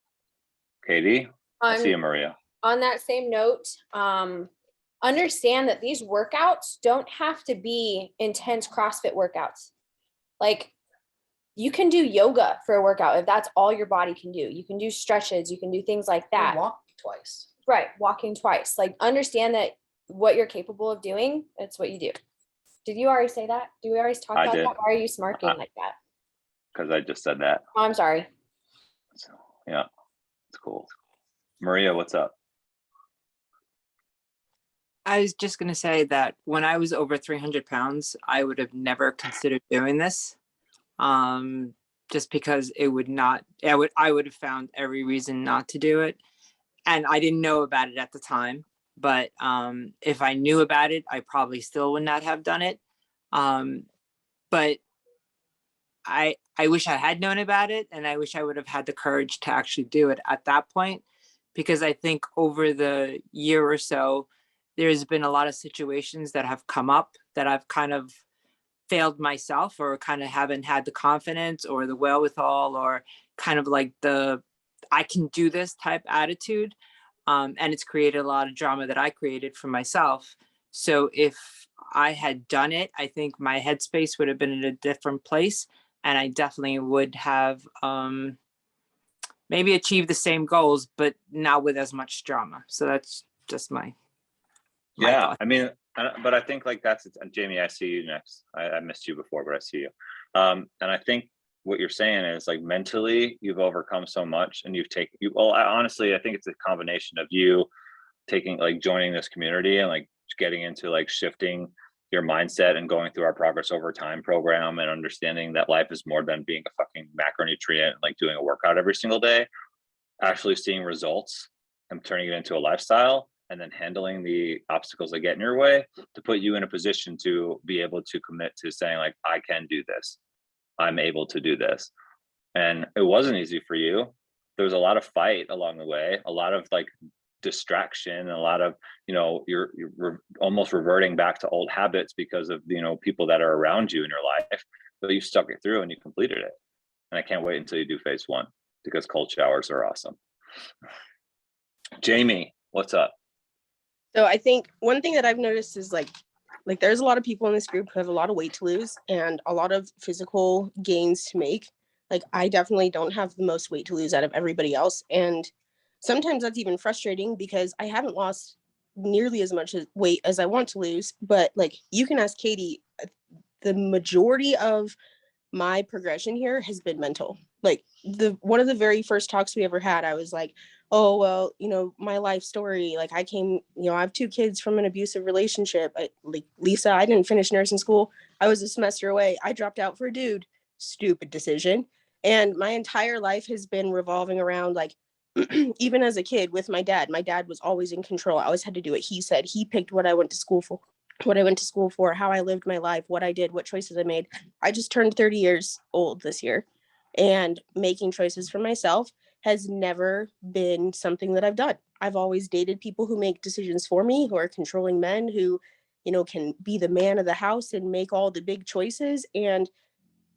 Katie, I see you, Maria. On that same note, understand that these workouts don't have to be intense CrossFit workouts. Like you can do yoga for a workout if that's all your body can do. You can do stretches, you can do things like that. Walk twice. Right, walking twice. Like understand that what you're capable of doing, it's what you do. Did you already say that? Did we already talk about that? Why are you smirking like that? Because I just said that. Oh, I'm sorry. So, yeah, it's cool. Maria, what's up? I was just going to say that when I was over 300 pounds, I would have never considered doing this. Just because it would not, I would have found every reason not to do it. And I didn't know about it at the time, but if I knew about it, I probably still would not have done it. But I wish I had known about it, and I wish I would have had the courage to actually do it at that point, because I think over the year or so, there's been a lot of situations that have come up that I've kind of failed myself, or kind of haven't had the confidence or the wherewithal, or kind of like the I can do this type attitude. And it's created a lot of drama that I created for myself. So if I had done it, I think my headspace would have been in a different place, and I definitely would have maybe achieved the same goals, but not with as much drama. So that's just my thought. I mean, but I think like that's Jamie, I see you next. I missed you before, but I see you. And I think what you're saying is like mentally you've overcome so much, and honestly, I think it's a combination of you joining this community and like getting into like shifting your mindset and going through our Progress Over Time program and understanding that life is more than being a fucking macronutrient and like doing a workout every single day, actually seeing results and turning it into a lifestyle, and then handling the obstacles that get in your way to put you in a position to be able to commit to saying like, I can do this. I'm able to do this. And it wasn't easy for you. There was a lot of fight along the way, a lot of like distraction, a lot of, you're almost reverting back to old habits because of, people that are around you in your life, but you stuck it through and you completed it. And I can't wait until you do phase one, because cold showers are awesome. Jamie, what's up? So I think one thing that I've noticed is like there's a lot of people in this group who have a lot of weight to lose and a lot of physical gains to make. Like I definitely don't have the most weight to lose out of everybody else. And sometimes that's even frustrating because I haven't lost nearly as much weight as I want to lose. But like you can ask Katie, the majority of my progression here has been mental. Like one of the very first talks we ever had, I was like, oh, well, my life story, like I came, I have 2 kids from an abusive relationship. Like Lisa, I didn't finish nursing school. I was a semester away. I dropped out for a dude. Stupid decision. And my entire life has been revolving around like, even as a kid with my dad was always in control. I always had to do what he said. He picked what I went to school for, how I lived my life, what I did, what choices I made. I just turned 30 years old this year, and making choices for myself has never been something that I've done. I've always dated people who make decisions for me, who are controlling men, who, can be the man of the house and make all the big choices.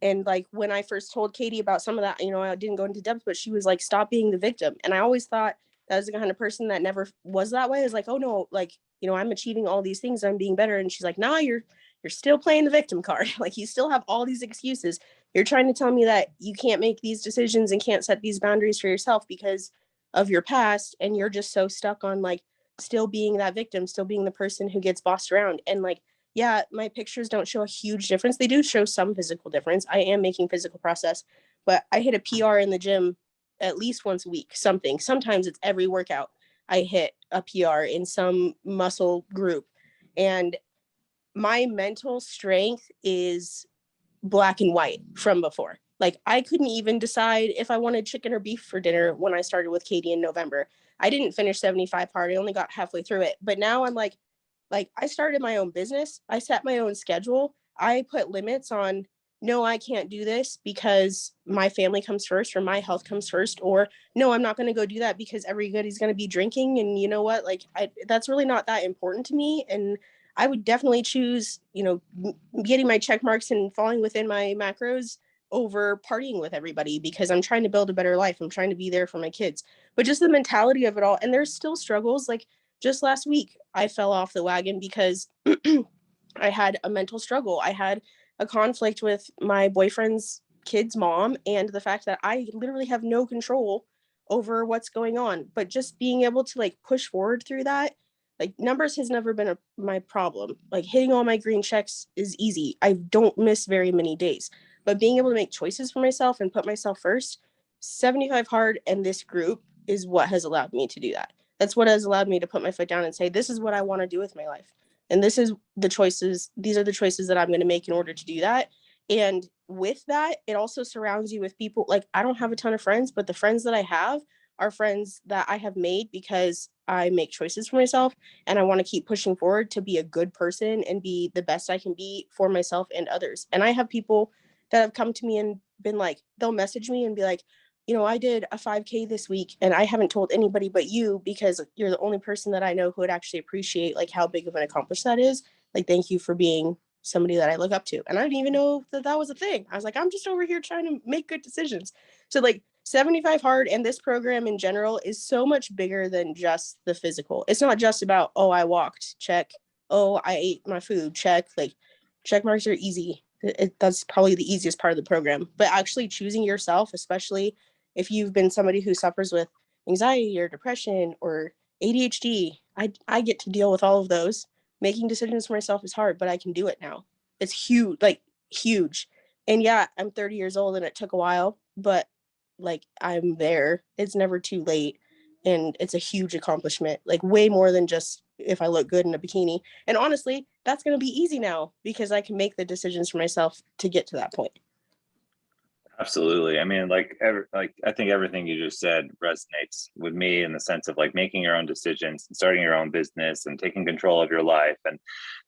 And like when I first told Katie about some of that, I didn't go into depth, but she was like, stop being the victim. And I always thought that was the kind of person that never was that way. It's like, oh no, like, I'm achieving all these things, I'm being better. And she's like, nah, you're still playing the victim card. Like, you still have all these excuses. You're trying to tell me that you can't make these decisions and can't set these boundaries for yourself because of your past. And you're just so stuck on like still being that victim, still being the person who gets bossed around. And like, yeah, my pictures don't show a huge difference. They do show some physical difference. I am making physical progress, but I hit a PR in the gym at least once a week, something. Sometimes it's every workout. I hit a PR in some muscle group. And my mental strength is black and white from before. Like, I couldn't even decide if I wanted chicken or beef for dinner when I started with Katie in November. I didn't finish 75 hard. I only got halfway through it. But now I'm like I started my own business. I set my own schedule. I put limits on, no, I can't do this because my family comes first or my health comes first, or no, I'm not going to go do that because everybody's going to be drinking. And you know what? Like, that's really not that important to me. And I would definitely choose, getting my check marks and falling within my macros over partying with everybody because I'm trying to build a better life. I'm trying to be there for my kids, but just the mentality of it all. And there's still struggles. Like, just last week, I fell off the wagon because I had a mental struggle. I had a conflict with my boyfriend's kid's mom, and the fact that I literally have no control over what's going on. But just being able to like push forward through that, like, numbers has never been my problem. Like, hitting all my green checks is easy. I don't miss very many days. But being able to make choices for myself and put myself first, 75 hard and this group is what has allowed me to do that. That's what has allowed me to put my foot down and say, this is what I want to do with my life. And these are the choices that I'm going to make in order to do that. And with that, it also surrounds you with people. Like, I don't have a ton of friends, but the friends that I have are friends that I have made because I make choices for myself and I want to keep pushing forward to be a good person and be the best I can be for myself and others. And I have people that have come to me and been like, they'll message me and be like, I did a 5K this week and I haven't told anybody but you because you're the only person that I know who would actually appreciate like how big of an accomplishment that is. Like, thank you for being somebody that I look up to. And I didn't even know that was a thing. I was like, I'm just over here trying to make good decisions. So like 75 hard and this program in general is so much bigger than just the physical. It's not just about, oh, I walked, check. Oh, I ate my food, check. Like, check marks are easy. That's probably the easiest part of the program. But actually choosing yourself, especially if you've been somebody who suffers with anxiety or depression or ADHD, I get to deal with all of those. Making decisions for myself is hard, but I can do it now. It's huge, like huge. And yeah, I'm 30 years old and it took a while, but like, I'm there. It's never too late. And it's a huge accomplishment, like way more than just if I look good in a bikini. And honestly, that's going to be easy now because I can make the decisions for myself to get to that point. Absolutely. I mean, I think everything you just said resonates with me in the sense of like making your own decisions and starting your own business and taking control of your life and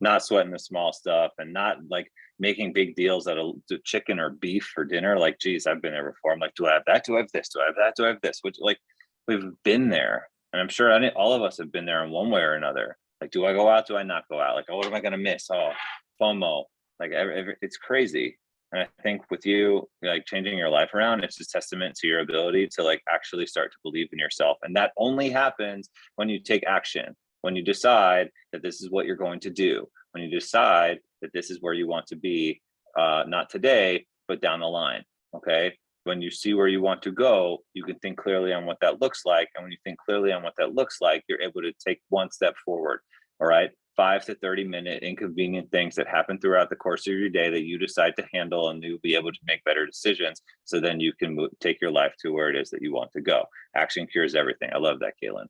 not sweating the small stuff and not like making big deals out of chicken or beef for dinner. Like, geez, I've been there before. I'm like, do I have that? Do I have this? Do I have that? Do I have this? Which, like, we've been there. And I'm sure all of us have been there in one way or another. Like, do I go out? Do I not go out? Like, oh, what am I going to miss? Oh, FOMO. Like, it's crazy. And I think with you, like, changing your life around, it's just testament to your ability to like actually start to believe in yourself. And that only happens when you take action, when you decide that this is what you're going to do, when you decide that this is where you want to be, not today, but down the line. Okay. When you see where you want to go, you can think clearly on what that looks like. And when you think clearly on what that looks like, you're able to take one step forward. All right. 5 to 30 minute inconvenient things that happen throughout the course of your day that you decide to handle, and you'll be able to make better decisions. So then you can take your life to where it is that you want to go. Action cures everything. I love that, Caitlin.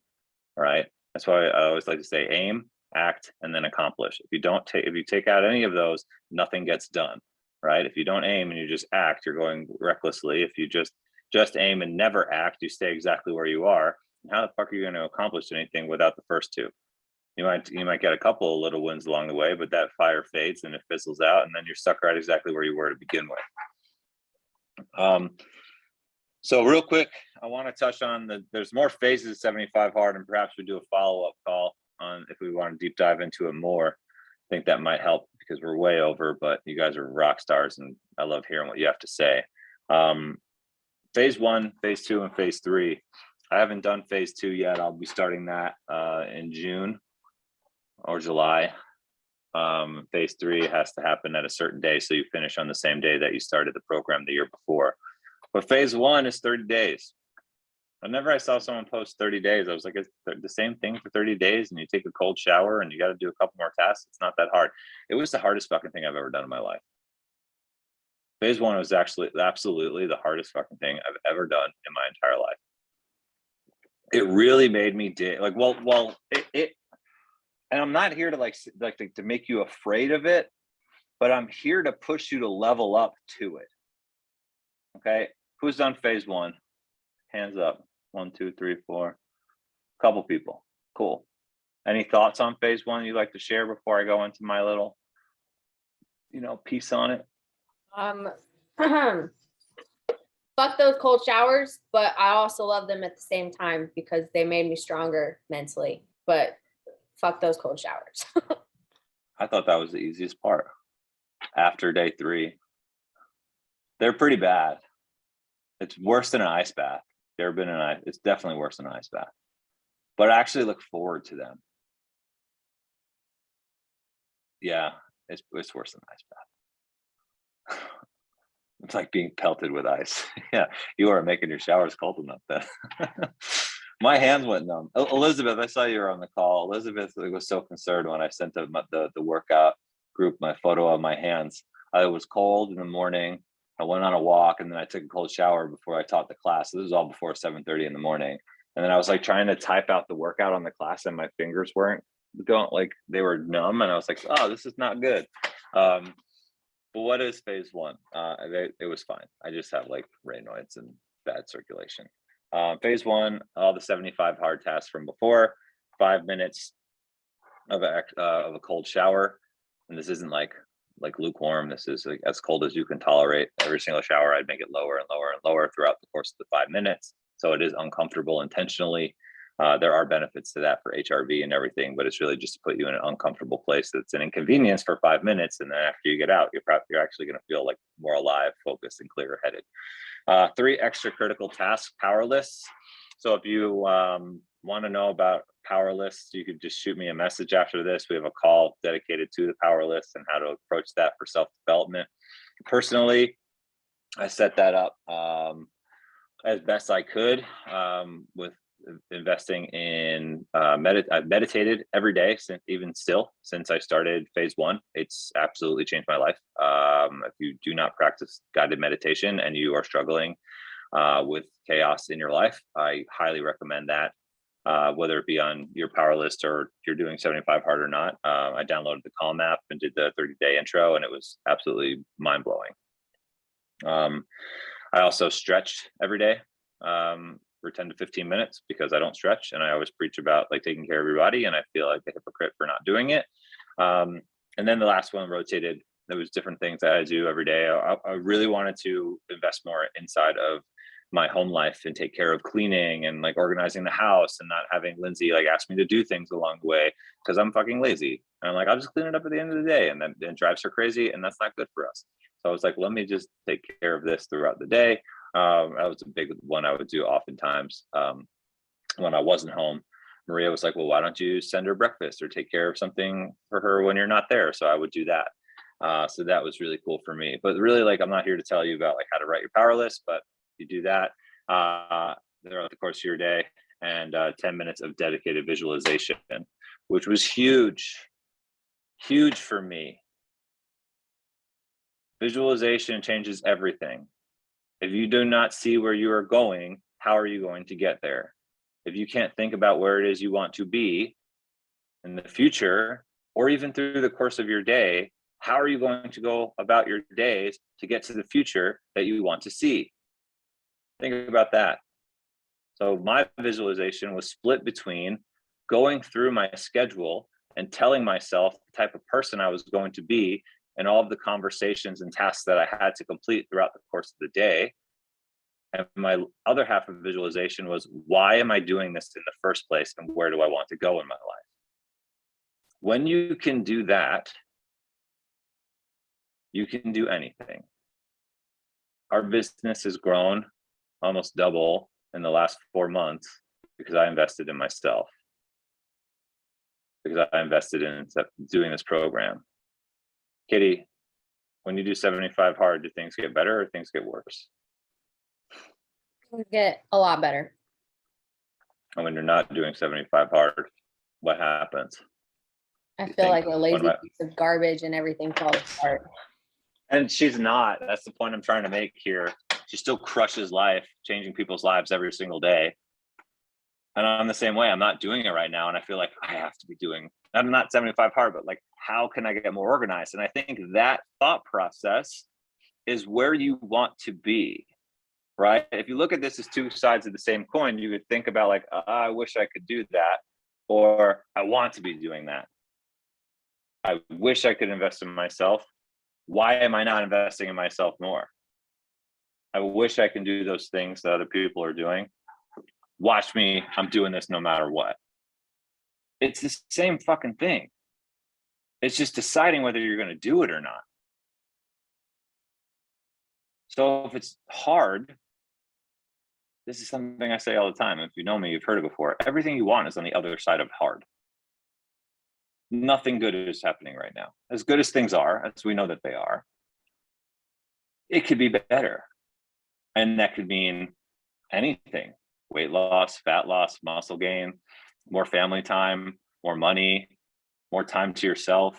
All right. That's why I always like to say aim, act, and then accomplish. If you take out any of those, nothing gets done. right? If you don't aim and you just act, you're going recklessly. If you just aim and never act, you stay exactly where you are. How the fuck are you going to accomplish anything without the first two? You might get a couple of little wins along the way, but that fire fades and it fizzles out, and then you're stuck right exactly where you were to begin with. So real quick, I want to touch on there's more phases of 75 hard, and perhaps we do a follow-up call on if we want to deep dive into it more. I think that might help because we're way over, but you guys are rock stars and I love hearing what you have to say. Phase 1, phase 2, and phase 3. I haven't done phase 2 yet. I'll be starting that in June or July. Phase 3 has to happen at a certain day, so you finish on the same day that you started the program the year before. But phase 1 is 30 days. Whenever I saw someone post 30 days, I was like, it's the same thing for 30 days, and you take a cold shower and you got to do a couple more tasks. It's not that hard. It was the hardest fucking thing I've ever done in my life. Phase 1 was actually absolutely the hardest fucking thing I've ever done in my entire life. It really made me and I'm not here to to make you afraid of it, but I'm here to push you to level up to it. Okay, who's done phase 1? Hands up. 1, 2, 3, 4. Couple people. Cool. Any thoughts on phase 1 you'd like to share before I go into my little, piece on it? Fuck those cold showers, but I also love them at the same time because they made me stronger mentally. But fuck those cold showers. I thought that was the easiest part. After day 3, they're pretty bad. It's worse than an ice bath. It's definitely worse than an ice bath. But I actually look forward to them. Yeah, it's worse than an ice bath. It's like being pelted with ice. Yeah, you are making your showers cold enough then. My hands went numb. Elizabeth, I saw you were on the call. Elizabeth was so concerned when I sent the workout group my photo of my hands. I was cold in the morning. I went on a walk and then I took a cold shower before I taught the class. So this was all before 7:30 in the morning. And then I was like trying to type out the workout on the class and my fingers weren't going, like they were numb. And I was like, oh, this is not good. But what is phase 1? It was fine. I just have like Raynaud's and bad circulation. Phase 1, all the 75 hard tasks from before, 5 minutes of a cold shower. And this isn't like lukewarm. This is like as cold as you can tolerate. Every single shower, I'd make it lower and lower and lower throughout the course of the 5 minutes. So it is uncomfortable intentionally. There are benefits to that for HRV and everything, but it's really just to put you in an uncomfortable place that's an inconvenience for 5 minutes. And then after you get out, you're actually going to feel like more alive, focused, and clear headed. 3 extra critical tasks, power lists. So if you want to know about power lists, you could just shoot me a message after this. We have a call dedicated to the power list and how to approach that for self-development. Personally, I set that up as best I could with investing in I've meditated every day since I started phase 1. It's absolutely changed my life. If you do not practice guided meditation and you are struggling with chaos in your life, I highly recommend that, whether it be on your power list or you're doing 75 hard or not. I downloaded the Calm app and did the 30-day intro, and it was absolutely mind-blowing. I also stretched every day for 10 to 15 minutes because I don't stretch, and I always preach about like taking care of your body, and I feel like a hypocrite for not doing it. And then the last one rotated. There was different things that I do every day. I really wanted to invest more inside of my home life and take care of cleaning and like organizing the house and not having Lindsay like ask me to do things along the way because I'm fucking lazy. And I'm like, I'll just clean it up at the end of the day, and then it drives her crazy, and that's not good for us. So I was like, let me just take care of this throughout the day. That was a big one I would do oftentimes when I wasn't home. Maria was like, well, why don't you send her breakfast or take care of something for her when you're not there? So I would do that. So that was really cool for me. But really, like, I'm not here to tell you about like how to write your power list, but you do that throughout the course of your day, and 10 minutes of dedicated visualization, which was huge for me. Visualization changes everything. If you do not see where you are going, how are you going to get there? If you can't think about where it is you want to be in the future, or even through the course of your day, How are you going to go about your days to get to the future that you want to see? Think about that. So my visualization was split between going through my schedule and telling myself the type of person I was going to be and all of the conversations and tasks that I had to complete throughout the course of the day. And my other half of visualization was, why am I doing this in the first place and where do I want to go in my life? When you can do that, you can do anything. Our business has grown almost double in the last 4 months because I invested in myself, because I invested in doing this program. Kitty, when you do 75 hard, do things get better or things get worse? Get a lot better. And when you're not doing 75 hard, what happens? I You feel think, like a lazy what am I- piece of garbage and everything falls apart. And she's not. That's the point I'm trying to make here. She still crushes life, changing people's lives every single day. And I'm the same way. I'm not doing it right now. And I feel like I have to be doing, I'm not 75 hard, but like, how can I get more organized? And I think that thought process is where you want to be, right? If you look at this as two sides of the same coin, you would think about like, I wish I could do that, or I want to be doing that. I wish I could invest in myself. Why am I not investing in myself more? I wish I can do those things that other people are doing. Watch me, I'm doing this no matter what. It's the same fucking thing. It's just deciding whether you're going to do it or not. So if it's hard, this is something I say all the time. If you know me, you've heard it before. Everything you want is on the other side of hard. Nothing good is happening right now. As good as things are, as we know that they are, it could be better. And that could mean anything: weight loss, fat loss, muscle gain, more family time, more money, more time to yourself,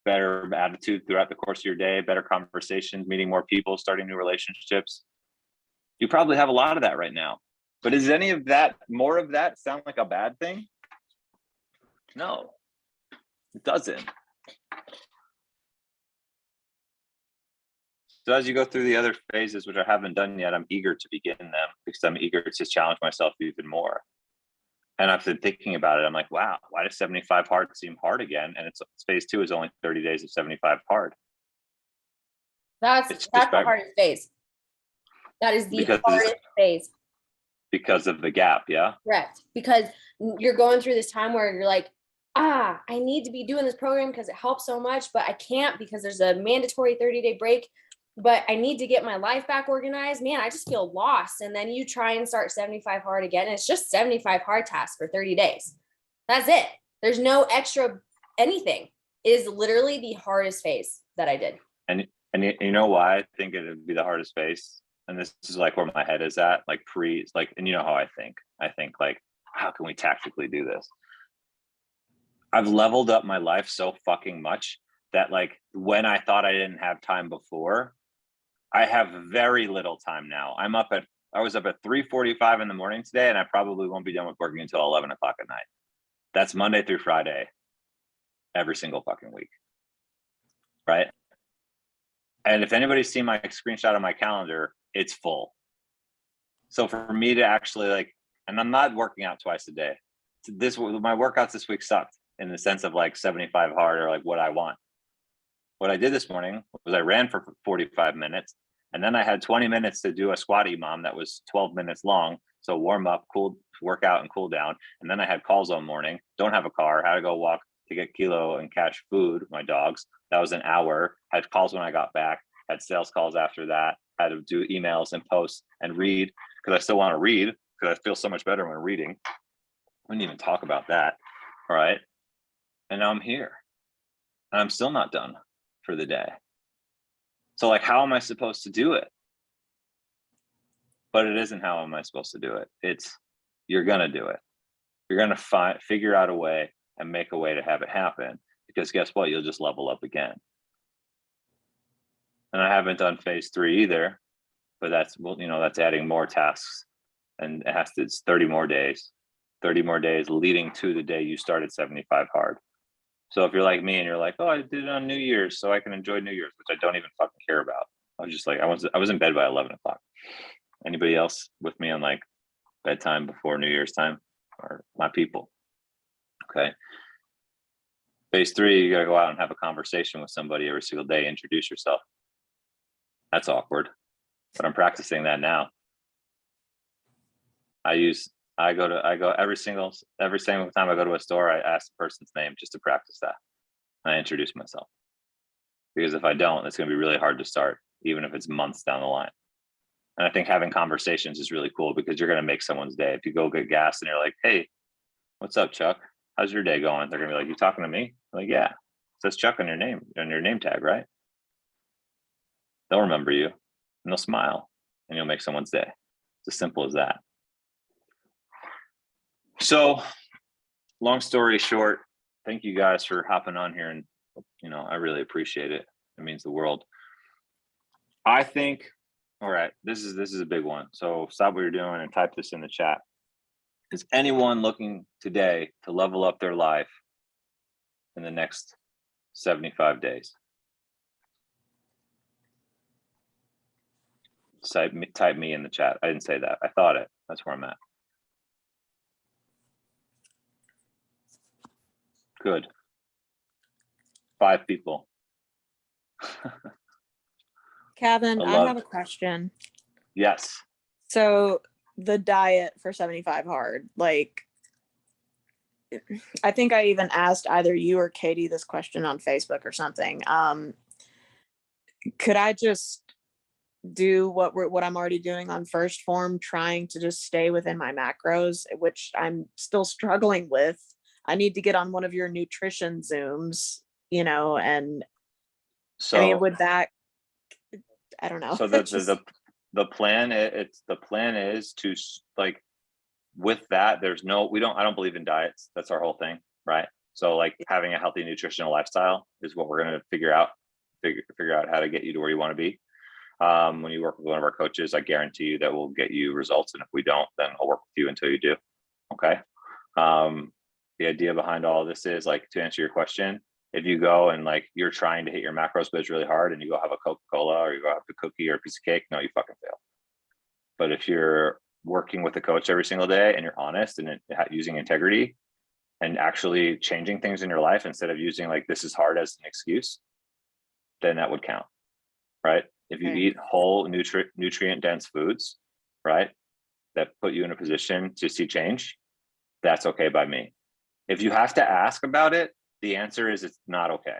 better attitude throughout the course of your day, better conversations, meeting more people, starting new relationships. You probably have a lot of that right now. But is any of that, more of that, sound like a bad thing? No, it doesn't. So as you go through the other phases, which I haven't done yet, I'm eager to begin them because I'm eager to challenge myself even more. And I've been thinking about it. I'm like, wow, why does 75 hard seem hard again? And it's phase 2 is only 30 days of 75 hard. That's the hardest phase. That is the hardest phase. Because of the gap, yeah? Correct. Because you're going through this time where you're like, I need to be doing this program because it helps so much, but I can't because there's a mandatory 30-day break. But I need to get my life back organized. Man, I just feel lost. And then you try and start 75 hard again. And it's just 75 hard tasks for 30 days. That's it. There's no extra anything. It is literally the hardest phase that I did. And you know why I think it would be the hardest phase? And this is like where my head is at, like and you know how I think. I think like, how can we tactically do this? I've leveled up my life so fucking much that like when I thought I didn't have time before, I have very little time now. I was up at 3:45 in the morning today, and I probably won't be done with working until 11 o'clock at night. That's Monday through Friday, every single fucking week. Right? And if anybody's seen my screenshot of my calendar, it's full. So for me to actually like, and I'm not working out twice a day. My workouts this week sucked in the sense of like 75 hard or like what I want. What I did this morning was I ran for 45 minutes, and then I had 20 minutes to do a squat EMOM that was 12 minutes long. So warm up, work out and cool down. And then I had calls all morning, don't have a car, had to go walk to get Kilo and Cash food, my dogs. That was an hour. Had calls when I got back, had sales calls after that, had to do emails and posts and read because I still want to read because I feel so much better when reading. We didn't even talk about that. All right. And now I'm here and I'm still not done for the day. So like, how am I supposed to do it? But it isn't how am I supposed to do it. It's you're going to do it. You're going to figure out a way and make a way to have it happen, because guess what? You'll just level up again. And I haven't done phase 3 either, but that's adding more tasks, and it's 30 more days leading to the day you started 75 hard. So if you're like me and you're like, oh, I did it on New Year's so I can enjoy New Year's, which I don't even fucking care about. I was just like, I was in bed by 11 o'clock. Anybody else with me on like bedtime before New Year's time? Or my people? Okay. Phase 3, you gotta go out and have a conversation with somebody every single day, introduce yourself. That's awkward, but I'm practicing that now. I go every single time I go to a store, I ask the person's name just to practice that. I introduce myself. Because if I don't, it's gonna be really hard to start, even if it's months down the line. And I think having conversations is really cool because you're gonna make someone's day. If you go get gas and you're like, hey, what's up, Chuck? How's your day going? They're gonna be like, you talking to me? I'm like, yeah, it says Chuck on your name tag, right? They'll remember you and they'll smile and you'll make someone's day. It's as simple as that. So long story short, thank you guys for hopping on here, and I really appreciate it. It means the world. I think, all right, this is a big one. So stop what you're doing and type this in the chat. Is anyone looking today to level up their life in the next 75 days? Type me in the chat. I didn't say that. I thought it. That's where I'm at. Good. 5 people. Kevin, I I love- have a question. Yes. So the diet for 75 hard, like, I think I even asked either you or Katie this question on Facebook or something. Could I just do what I'm already doing on First Form, trying to just stay within my macros, which I'm still struggling with? I need to get on one of your nutrition Zooms, and So I mean, would that, I don't know. So the plan is to like, with that, I don't believe in diets. That's our whole thing, right? So like having a healthy nutritional lifestyle is what we're going to figure out how to get you to where you want to be. When you work with one of our coaches, I guarantee you that we'll get you results. And if we don't, then I'll work with you until you do. Okay. The idea behind all of this is, like, to answer your question, if you go and like you're trying to hit your macros, but it's really hard, and you go have a Coca-Cola or you go have a cookie or a piece of cake, no, you fucking fail. But if you're working with a coach every single day and you're honest and using integrity and actually changing things in your life instead of using like this is hard as an excuse, then that would count, right? If you eat whole nutrient dense foods, right, that put you in a position to see change, that's okay by me. If you have to ask about it, the answer is it's not okay.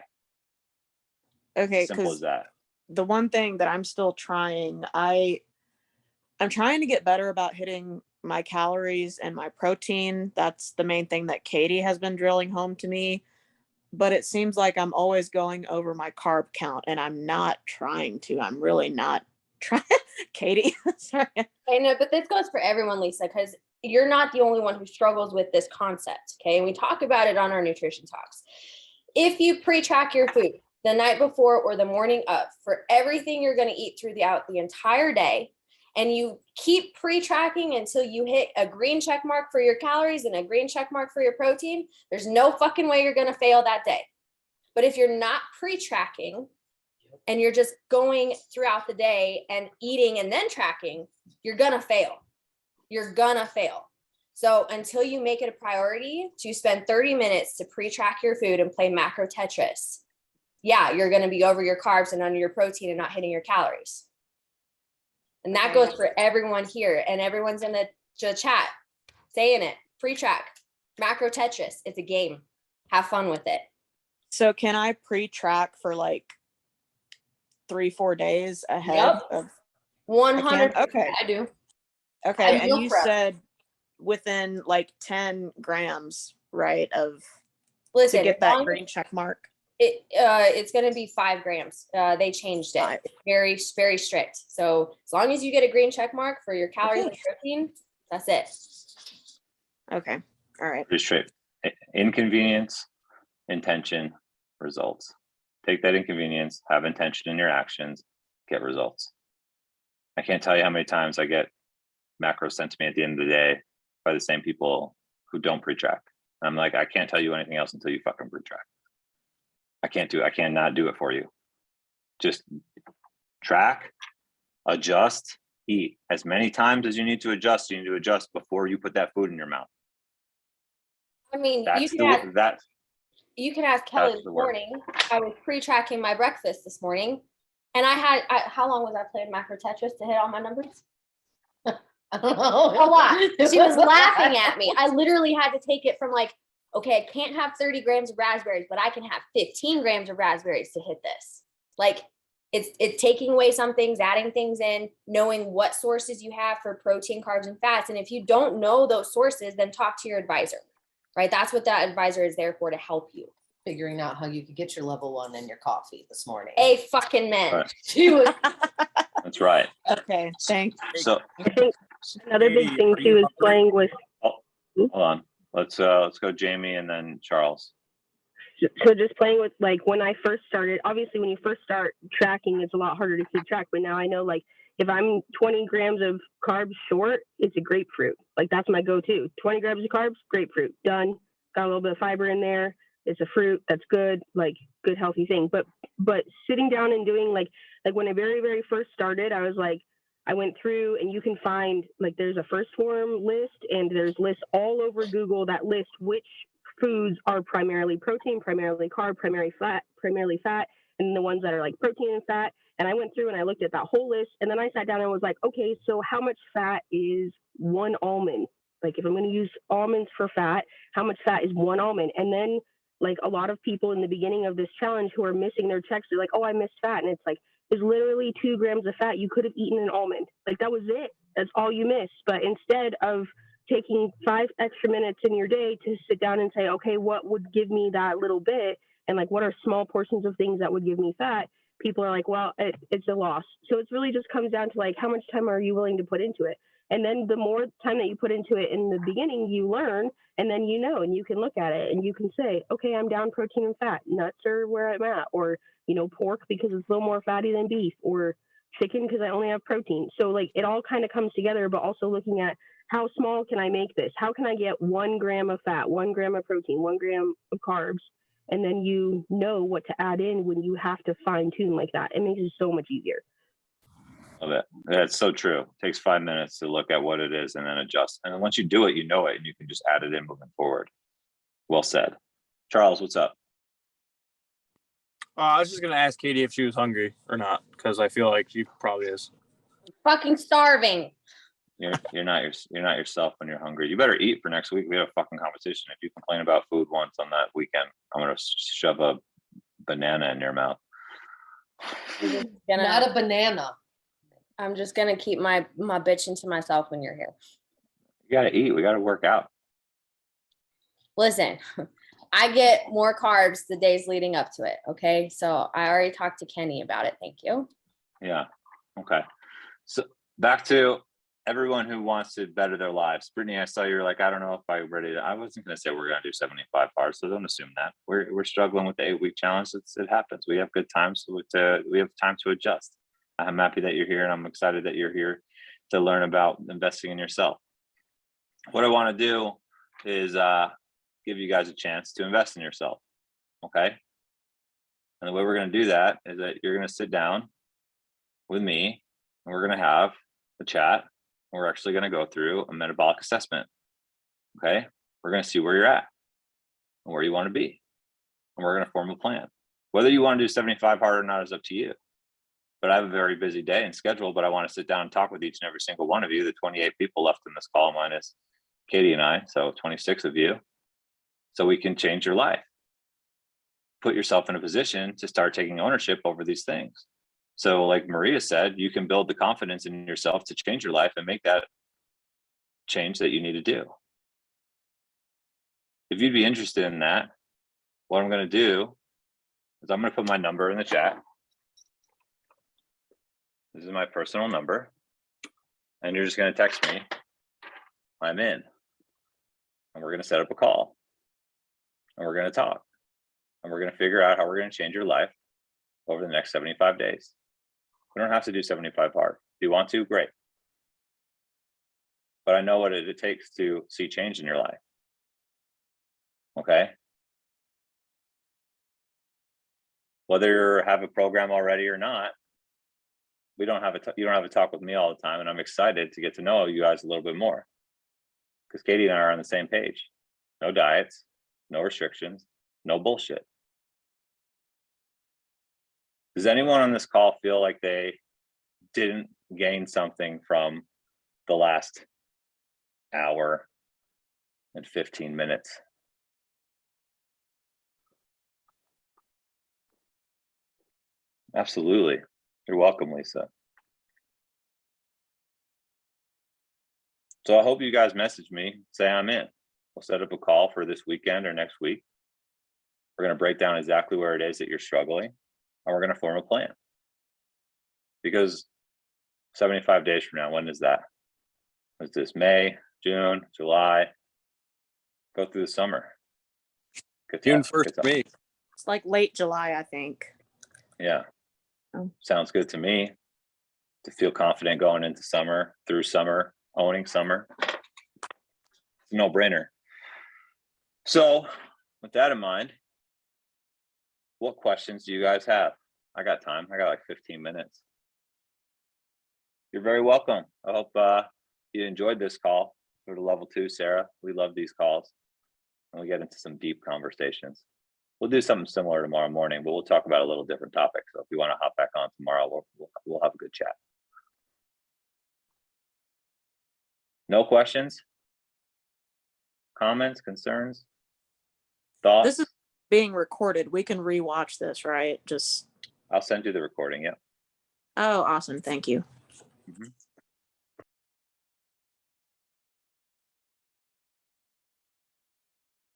Okay, Simple as that. The one thing that I'm still trying, I'm trying to get better about hitting my calories and my protein. That's the main thing that Katie has been drilling home to me. But it seems like I'm always going over my carb count, and I'm not trying to. I'm really not trying. Katie, sorry. I know, but this goes for everyone, Lisa, because you're not the only one who struggles with this concept. Okay. And we talk about it on our nutrition talks. If you pre-track your food the night before or the morning of for everything you're going to eat throughout the entire day, and you keep pre-tracking until you hit a green check mark for your calories and a green check mark for your protein, there's no fucking way you're going to fail that day. But if you're not pre-tracking and you're just going throughout the day and eating and then tracking, you're going to fail. You're going to fail. So until you make it a priority to spend 30 minutes to pre-track your food and play macro Tetris, yeah, you're going to be over your carbs and under your protein and not hitting your calories. And that goes for everyone here, and everyone's in the chat saying it. Pre-track, macro Tetris. It's a game. Have fun with it. So can I pre-track for like 3-4 days ahead of 100%? Okay. I do. Okay. I And meal you prep. said within like 10 grams, right, of Listen, to get as that long green check mark. It's going to be 5 grams. They changed it. It's very, very strict. So as long as you get a green check mark for your calories and protein, that's it. Okay. All right. Pretty straight. Inconvenience, intention, results. Take that inconvenience, have intention in your actions, get results. I can't tell you how many times I get macros sent to me at the end of the day by the same people who don't pre-track. I'm like, I can't tell you anything else until you fucking pre-track. I cannot do it for you. Just track, adjust, eat. As many times as you need to adjust, you need to adjust before you put that food in your mouth. I mean, That's you can ask Kelly that's this the word. morning. I was pre-tracking my breakfast this morning, and how long was I playing Macro Tetris to hit all my numbers? I don't know. A lot. She was laughing at me. I literally had to take it from like, okay, I can't have 30 grams of raspberries, but I can have 15 grams of raspberries to hit this. Like, it's taking away some things, adding things in, knowing what sources you have for protein, carbs, and fats. And if you don't know those sources, then talk to your advisor, right? That's what that advisor is there for, to help you. Figuring out how you could get your level 1 in your coffee this morning. A fucking man. Right. She was. That's right. Okay, thanks. So I think another big thing too is playing with. hold on. Let's go Jamie and then Charles. So just playing with, like, when I first started, obviously when you first start tracking, it's a lot harder to keep track. But now I know, like, if I'm 20 grams of carbs short, it's a grapefruit. Like, that's my go-to. 20 grams of carbs, grapefruit, done. Got a little bit of fiber in there. It's a fruit. That's good, like, good healthy thing. But sitting down and doing like when I very, very first started, I was like, I went through, and you can find, like, there's a first form list, and there's lists all over Google that list which foods are primarily protein, primarily carb, primarily fat, and the ones that are like protein and fat. And I went through and I looked at that whole list, and then I sat down and was like, okay, so how much fat is one almond? Like, if I'm going to use almonds for fat, how much fat is one almond? And then, like, a lot of people in the beginning of this challenge who are missing their checks, they're like, oh, I missed fat. And it's like, it's literally 2 grams of fat. You could have eaten an almond. Like, that was it. That's all you missed. But instead of taking 5 extra minutes in your day to sit down and say, okay, what would give me that little bit? And, like, what are small portions of things that would give me fat? People are like, well, it's a loss. So it really just comes down to, like, how much time are you willing to put into it? And then the more time that you put into it in the beginning, you learn, and then you know, and you can look at it and you can say, okay, I'm down protein and fat. Nuts are where I'm at, or, you know, pork because it's a little more fatty than beef, or chicken because I only have protein. So, like, it all kind of comes together, but also looking at how small can I make this? How can I get 1 gram of fat, 1 gram of protein, 1 gram of carbs? And then you know what to add in when you have to fine tune like that. It makes it so much easier. Love it. That's so true. It takes 5 minutes to look at what it is and then adjust. And then once you do it, you know it, and you can just add it in moving forward. Well said. Charles, what's up? I was just gonna ask Katie if she was hungry or not, because I feel like she probably is. Fucking starving. You're not yourself when you're hungry. You better eat for next week. We have a fucking competition. If you complain about food once on that weekend, I'm gonna shove a banana in your mouth. Not a banana. I'm just gonna keep my bitching to myself when you're here. You gotta eat. We gotta work out. Listen, I get more carbs the days leading up to it. Okay. So I already talked to Kenny about it. Thank you. Yeah. Okay. So back to everyone who wants to better their lives. Brittany, I saw you were like, I don't know if I'm ready to. I wasn't going to say we're going to do 75 bars, so don't assume that. We're struggling with the 8-week challenge. It happens. We have good times. We have time to adjust. I'm happy that you're here, and I'm excited that you're here to learn about investing in yourself. What I want to do is give you guys a chance to invest in yourself. Okay. And the way we're going to do that is that you're going to sit down with me, and we're going to have a chat. We're actually going to go through a metabolic assessment. Okay. We're going to see where you're at and where you want to be. And we're going to form a plan. Whether you want to do 75 hard or not is up to you. But I have a very busy day and schedule, but I want to sit down and talk with each and every single one of you, the 28 people left in this call, minus Katie and I, so 26 of you, so we can change your life. Put yourself in a position to start taking ownership over these things. So like Maria said, you can build the confidence in yourself to change your life and make that change that you need to do. If you'd be interested in that, what I'm going to do is I'm going to put my number in the chat. This is my personal number. And you're just going to text me, I'm in. And we're going to set up a call. And we're going to talk. And we're going to figure out how we're going to change your life over the next 75 days. We don't have to do 75 hard. If you want to, great. But I know what it takes to see change in your life. Okay? whether you have a program already or not, you don't have a talk with me all the time, and I'm excited to get to know you guys a little bit more, because Katie and I are on the same page. No diets, no restrictions, no bullshit. Does anyone on this call feel like they didn't gain something from the last hour and 15 minutes? Absolutely. You're welcome, Lisa. So I hope you guys message me, say I'm in. We'll set up a call for this weekend or next week. We're going to break down exactly where it is that you're struggling, and we're going to form a plan. Because 75 days from now, when is that? Is this May, June, July? Go through the summer. Good June talk, 1st good for talk. me. It's like late July, I think. Yeah. Oh. Sounds good to me. To feel confident going into summer, through summer, owning summer. It's a no-brainer. So with that in mind, what questions do you guys have? I got time. I got like 15 minutes. You're very welcome. I hope you enjoyed this call. Go to level 2, Sarah. We love these calls, and we get into some deep conversations. We'll do something similar tomorrow morning, but we'll talk about a little different topic. So if you want to hop back on tomorrow, we'll have a good chat. No questions? Comments, concerns, thoughts? This is being recorded. We can rewatch this, right? Just. I'll send you the recording. Yeah. Oh, awesome. Thank you. Mm-hmm.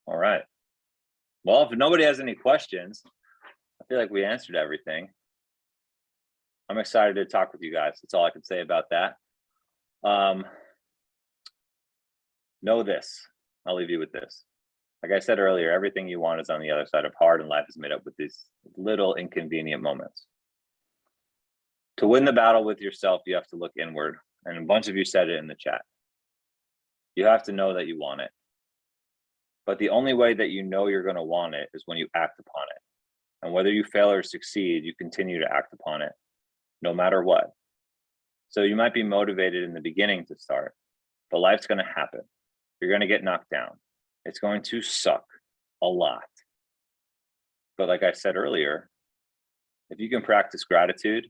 All right. Well, if nobody has any questions, I feel like we answered everything. I'm excited to talk with you guys. That's all I can say about that. Know this. I'll leave you with this. Like I said earlier, everything you want is on the other side of hard, and life is made up with these little inconvenient moments. To win the battle with yourself, you have to look inward. And a bunch of you said it in the chat. You have to know that you want it. But the only way that you know you're going to want it is when you act upon it. And whether you fail or succeed, you continue to act upon it, no matter what. So you might be motivated in the beginning to start, but life's going to happen. You're going to get knocked down. It's going to suck a lot. But like I said earlier, if you can practice gratitude,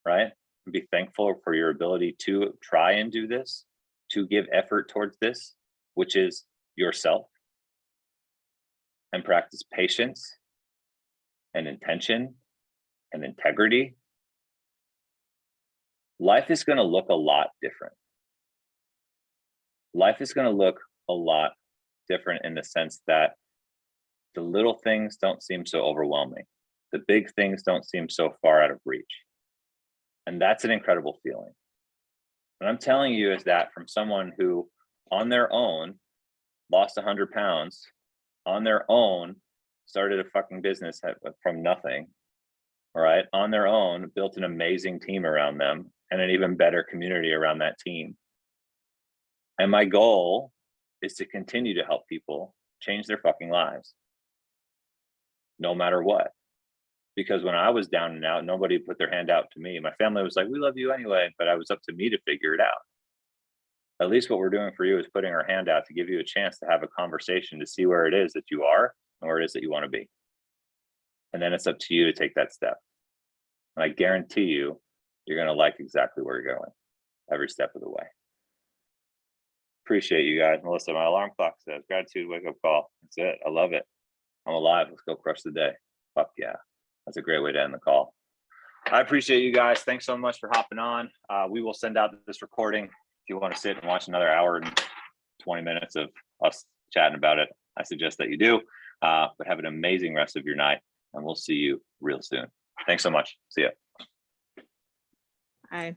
right? And be thankful for your ability to try and do this, to give effort towards this, which is yourself, and practice patience and intention and integrity, life is going to look a lot different. Life is going to look a lot different in the sense that the little things don't seem so overwhelming. The big things don't seem so far out of reach. And that's an incredible feeling. What I'm telling you is that from someone who on their own lost 100 pounds, on their own started a fucking business from nothing, all right? On their own built an amazing team around them and an even better community around that team. And my goal is to continue to help people change their fucking lives, no matter what. Because when I was down and out, nobody put their hand out to me. My family was like, we love you anyway, but it was up to me to figure it out. At least what we're doing for you is putting our hand out to give you a chance to have a conversation to see where it is that you are and where it is that you want to be. And then it's up to you to take that step. And I guarantee you, you're going to like exactly where you're going every step of the way. Appreciate you guys. Melissa, my alarm clock says gratitude, wake up call. That's it. I love it. I'm alive. Let's go crush the day. Fuck yeah. That's a great way to end the call. I appreciate you guys. Thanks so much for hopping on. We will send out this recording. If you want to sit and watch another hour and 20 minutes of us chatting about it, I suggest that you do. But have an amazing rest of your night, and we'll see you real soon. Thanks so much. See ya. Bye.